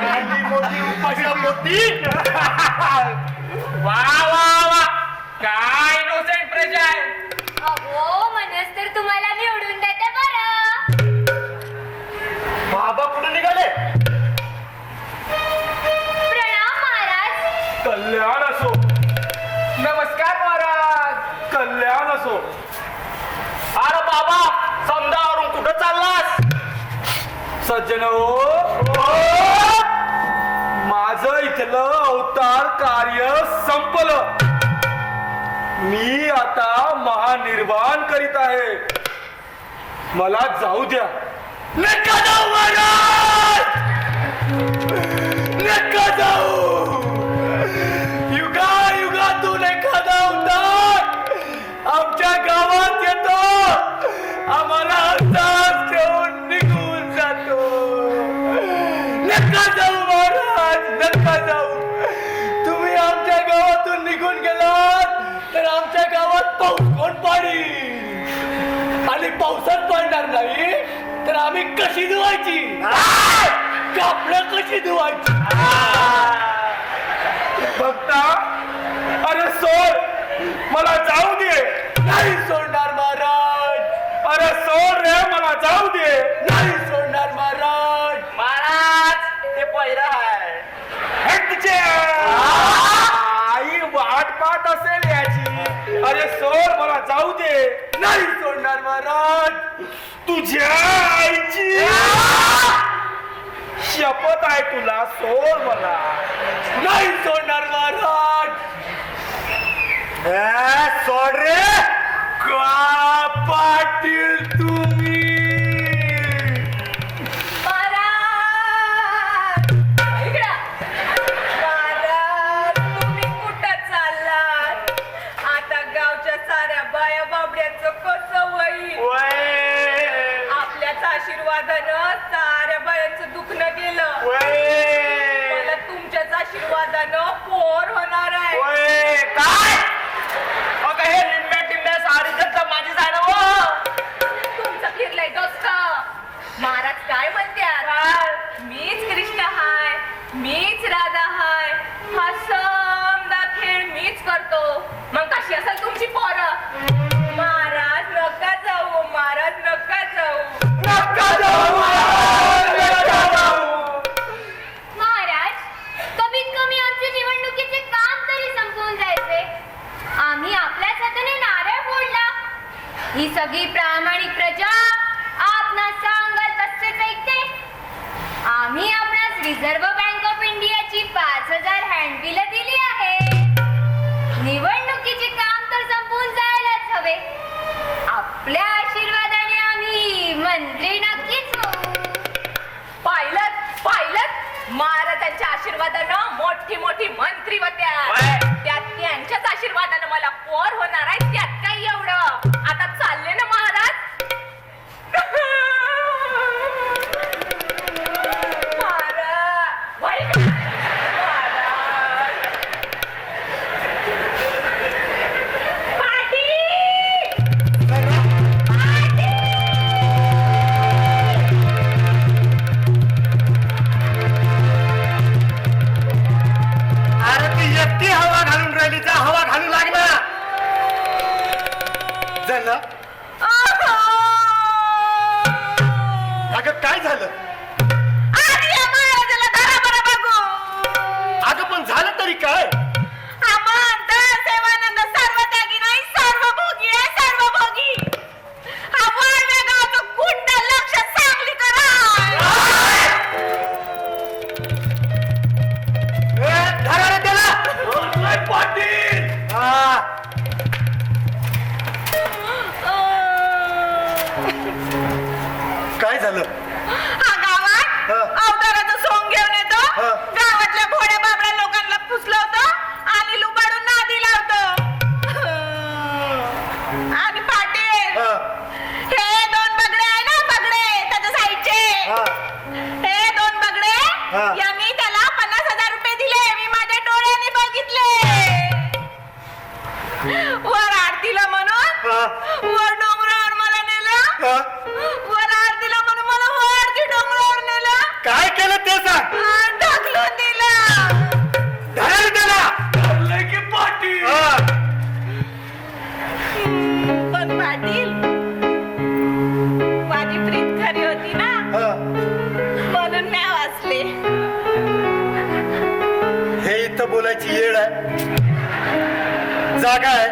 एवढी मोठी उपाशा मोठी. वा वा वा काय इनोसेंट प्रजा आहे. अहो मनस तर तुम्हाला निवडून देते बरं. बाबा कुठे निघाले? प्रणाम महाराज. कल्याण असो. नमस्कार महाराज. कल्याण असो. अरे बाबा समजावरून कुठं चाललास? सज्जन माझं इथलं अवतार कार्य संपलं. मी आता महानिर्वाण करीत आहे. मला जाऊ द्या. नका जाऊ महाराज. नका जाऊ. युगातून एखादा अवतार आमच्या गावात येतो आम्हाला हसास ठेवून निघून जातो. नका जाऊ महाराज. नका जाऊ. तुम्ही आमच्या गावातून निघून गेलात तर आमच्या गावात पाऊस कोण पाणी आणि पावसात पडणार नाही तर आम्ही कशी धुवायची? कापडं कशी धुवायची? बघता. अरे सोड मला जाऊ दे. नाही सोडणार महाराज. अरे सोड रे मला जाऊ दे. नाही सोडणार महाराज. महाराज ते पहिरा आहे. हटचे. आई वाट पाहत असेल याची. अरे सोड मला जाऊ दे. नाही सोडणार महाराज. तुझ्या आईची शपथ आहे तुला, सोड मला. नाही सोडणार महाराज. सोड रे. का पाटील तुम्ही? महाराज इकडं. महाराज तुम्ही कुठं चाललात? आता गावच्या साऱ्या बाया बाबड्यांचं कसं होईल? वय आपल्याच आशीर्वादानं साऱ्या बायांचं दुखणं गेलं. वय मला तुमच्याच आशीर्वादानं पोर होणार आहे. वय काय? अगं हे लिंब्या टिंब्या सारी जनता माझीच आहे ना हो. तुमचं फिरलंय डोसकं. महाराज काय म्हणतात? मीच कृष्ण हाय, मीच राधा हाय, हा समदा खेळ मीच करतो. मग कशी असेल तुमची पोरं? महाराज नका जाऊ, महाराज नका जाऊ. नका जाऊ महाराज, नका जाऊ. महाराज, कमीत कमी आमचे निवडणुकीचे काम तरी संपवून जायचे. आम्ही आपल्याच हाताने नारळ फोडला. ही सगळी प्रामाणिक प्रजा आपणास सांगाल तसेच ऐकते. आम्ही आपणास रिझर्व्ह बँक ऑफ इंडियाची 5000 हँडबिल दिली आहे. निवडणुकीचे काम तर संपवून जायलाच हवे. आपल्या आशीर्वादाने आम्ही मंत्री नक्कीच होऊ. पाहिलं महाराजांच्या आशीर्वादानं मोठी मोठी मंत्री होत्या. वय. त्यात त्यांच्याच आशीर्वादानं मला पोर होणार आहे. त्यात काही एवढं. आता चालले ना महाराज. महाराज वय का? महाराज. पाटील! अरे ती एकटी हवा घालून राहिली, जा हवा घालू लागला. झालं? अगं काय झालं? आणि या महाराजाला धरा बरं बघू. अगं पण झालं तरी काय? हा म्हणतात सेवानंद सर्वत्यागी नाही, सर्वभोगी आहे, सर्वभोगी. हा वळवे गावचा गुंड लक्ष चांगली करा. धरा रे त्याला. वय पाटील. हा. काय झालं? हा गावात हा. अवताराचं सोंग घेऊन येतो. हा. गावातल्या भोड्या बाबड्या लोकांना फुसलवतो आणि लुबाडून नादी लावतो. आणि पाटील हा. हे 2 बगडे आहे ना, बगडे त्याच्या साईडचे. हा. हे 2 बगडे हा. यांनी त्याला 50,000 रुपये दिले. मी माझ्या डोळ्यांनी बघितले. वर आरतीला म्हणून हा. वर डोंगरावर मला नेलं. हा. वर आरतीला म्हणून मला वरती डोंगरावर नेलं. काय केलं ते सांग. ढकलून दिलं. धरा रे त्याला. चाललंय की पाटील. हा. पण पाटील माझी प्रीत खरी होती ना, हा. म्हणून मी वाचले. हे इथं बोलायची येळ आहे, जागा आहे.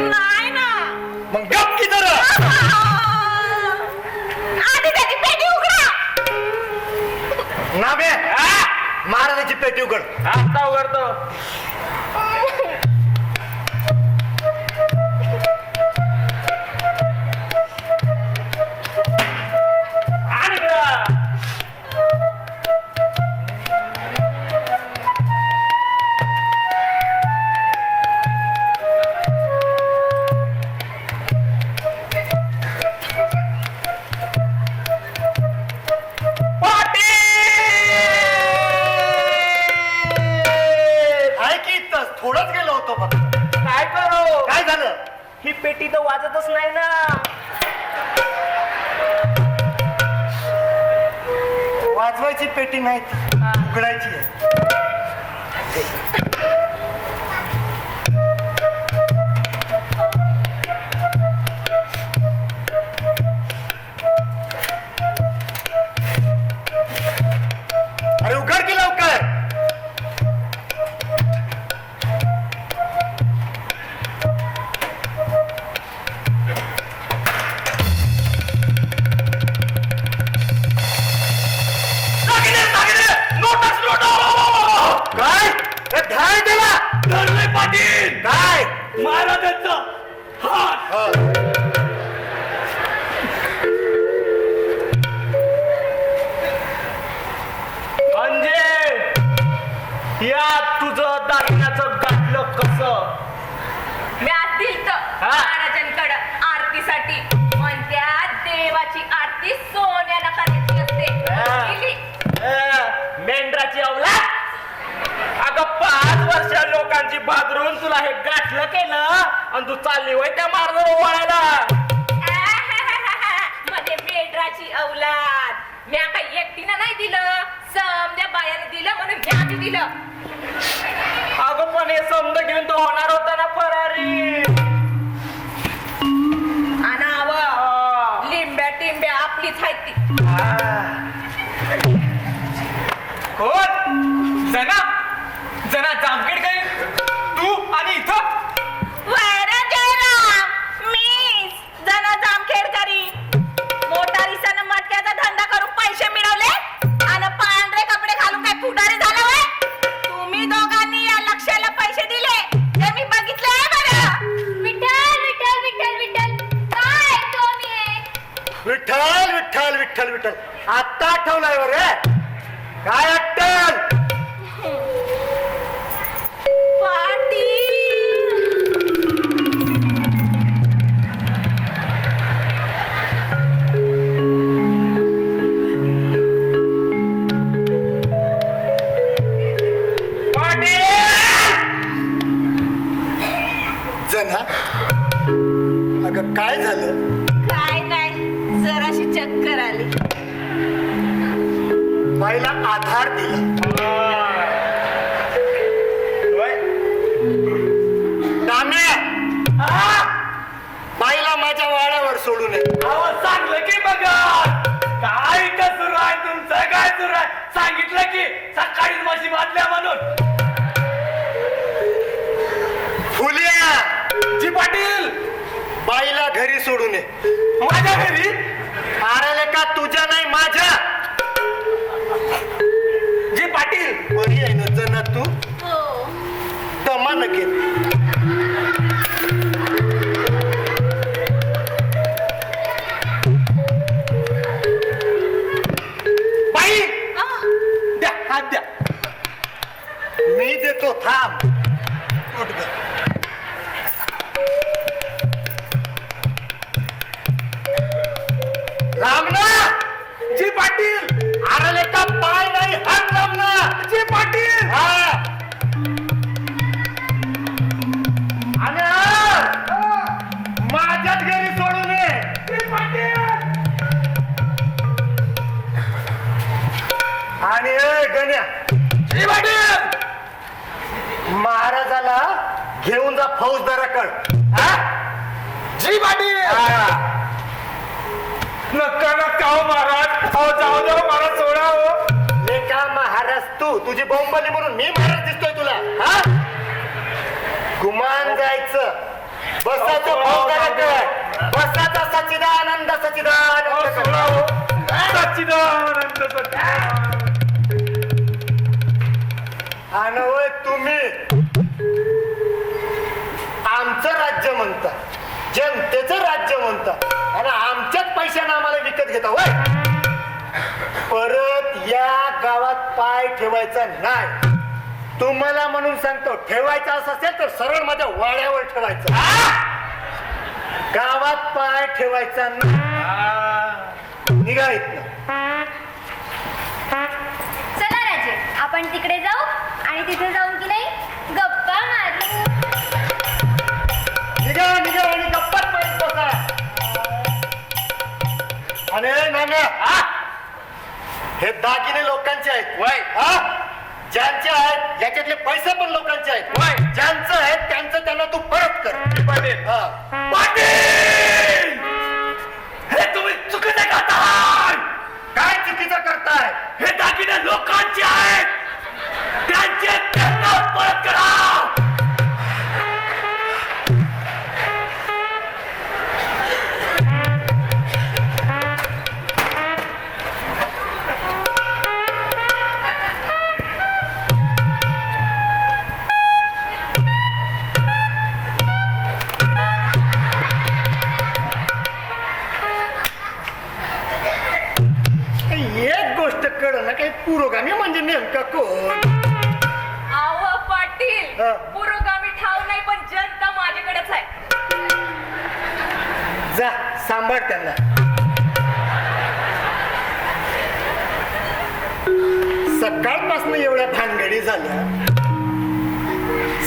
नाही ना. मग गप की जरा. आधी त्याची पेटी उघडा. नामे महाराजाची पेटी उघड. आता उघडतो. आणि बघा. आहे की इथंच थोडंच गेलो होतो फक्त. काय करू? काय झालं? ही पेटी तर वाजतच नाही ना. वाजवायची पेटी नाही ती, उघडायची आहे. अरे उघड की लवकर. काळजी बाजरून तुला हे गाठलं केलं आणि तू चालली वय त्या मार्गावर ओवाळायला. मध्ये मेढराची औलाद. म्या काही एकटीनं नाही दिलं, समद्या बायाने दिलं म्हणून म्या बी दिलं. अगं पण हे समज घेऊन तो होणार होता ना फरारी. अनाव लिंब्या टिंब्या आपलीच आहेत ती. कोण? जना जना जामखेड काय तू आणि इथं वैरा जयराम, मीच जना जामखेडकरी. मोटारीसानं मटक्याचा धंदा करून पैसे मिळवले आणि पांढरे कपडे घालून काय पुढारी झाला वय. तुम्ही दोघांनी या लक्ष्याला पैसे दिले ते मी बघितले आहे बरं. विठ्ठल विठ्ठल विठ्ठल विठ्ठल काय ऐकतो मी? विठ्ठल विठ्ठल विठ्ठल विठ्ठल आता आठवलाय वर काय अट्टल. जना अगं काय झालं. काय नाही, जराशी चक्कर आली. बाईला आधार दिला. दाम्या बाईला माझ्या वाड्यावर सोडू नये. अहो सांगलं की बघा काय इथं सुरू आहे तुमचं, काय सुरू आहे सांगितलं की सकाळीच म्हशी बांधल्या म्हणून. फुलिया जी पाटील बाईला घरी सोडू नये. माझ्या घरी अरे का तुझ्या नाही माझ्या. जी पाटील बरी आहे ना जना तू. हो. दमा नके बाई द्या हात द्या. मी देतो थांब. उठ ग. रामना जी पाटील अरे का पाय नाही हात रामना. जी पाटील हा आणि माझ्याच घरी सोडू नये. जी पाटील आणि गण्या जी पाटील महाराजाला घेऊन जा फौजदाराकडे. जी पाटील नक्का नक्का हो महाराज. हो जाऊ जाऊ महाराज सोडा हो. लेखा महाराज तुझी बोंबली म्हणून मी महाराज दिसतोय तुला. हा गुमान जायचं. बसाचं फौजदाराकडे. बसाचा सच्चिदानंद सच्चिदानंद सोडा हो सच्चिदानंद सच्चिदानंद. आणि होय तुम्ही आमचं राज्य म्हणता, जनतेचं राज्य म्हणता आणि आमच्याच पैशाने आम्हाला विकत घेता होय. परत या गावात पाय ठेवायचा नाही. तुम्हाला म्हणून सांगतो, ठेवायचा असं असेल तर सरळ माझ्या वाड्यावर ठेवायचं. गावात पाय ठेवायचा नाही. निघा इथनं. चला राजे, आपण तिकडे जाऊ आणि तिथे जाऊन की नाही गप्पा मारू. निघा निघा आणि गप्पात पाहिजे बसा. आणि नाम्या हे दागिने लोकांचे आहेत वय हा. ज्यांचे आहेत याच्यातले पैसे पण लोकांचे आहेत. वय ज्यांचं आहे त्यांचं त्यांना तू परत कर. पाटील हा. पाटील हे तुम्ही चुकीचे करताय. काय चुकीचं करताय. हे दागिने लोकांचे आहेत, त्यांचे त्यांना परत करा. एक गोष्ट कळ ना, काही पुरोगामी म्हणजे नेमका कोण. आव पाटील हा. पुरोगामी ठाव नाही पण जनता माझ्याकडेच आहे. जा सांभाळ त्यांना. सकाळपासून एवढ्या भानगडी झाल्या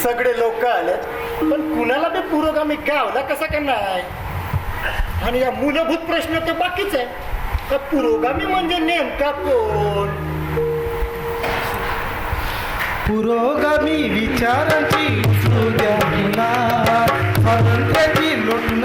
सगळे लोक आलेत पण कुणाला बी पुरोगामी गावला कसा का नाही आणि या मूलभूत प्रश्न तर बाकीच आहे का पुरोगामी म्हणजे नेमका कोण पुरोगामी विचारांची उसळू द्या पुन्हा स्वातंत्र्याची लोटून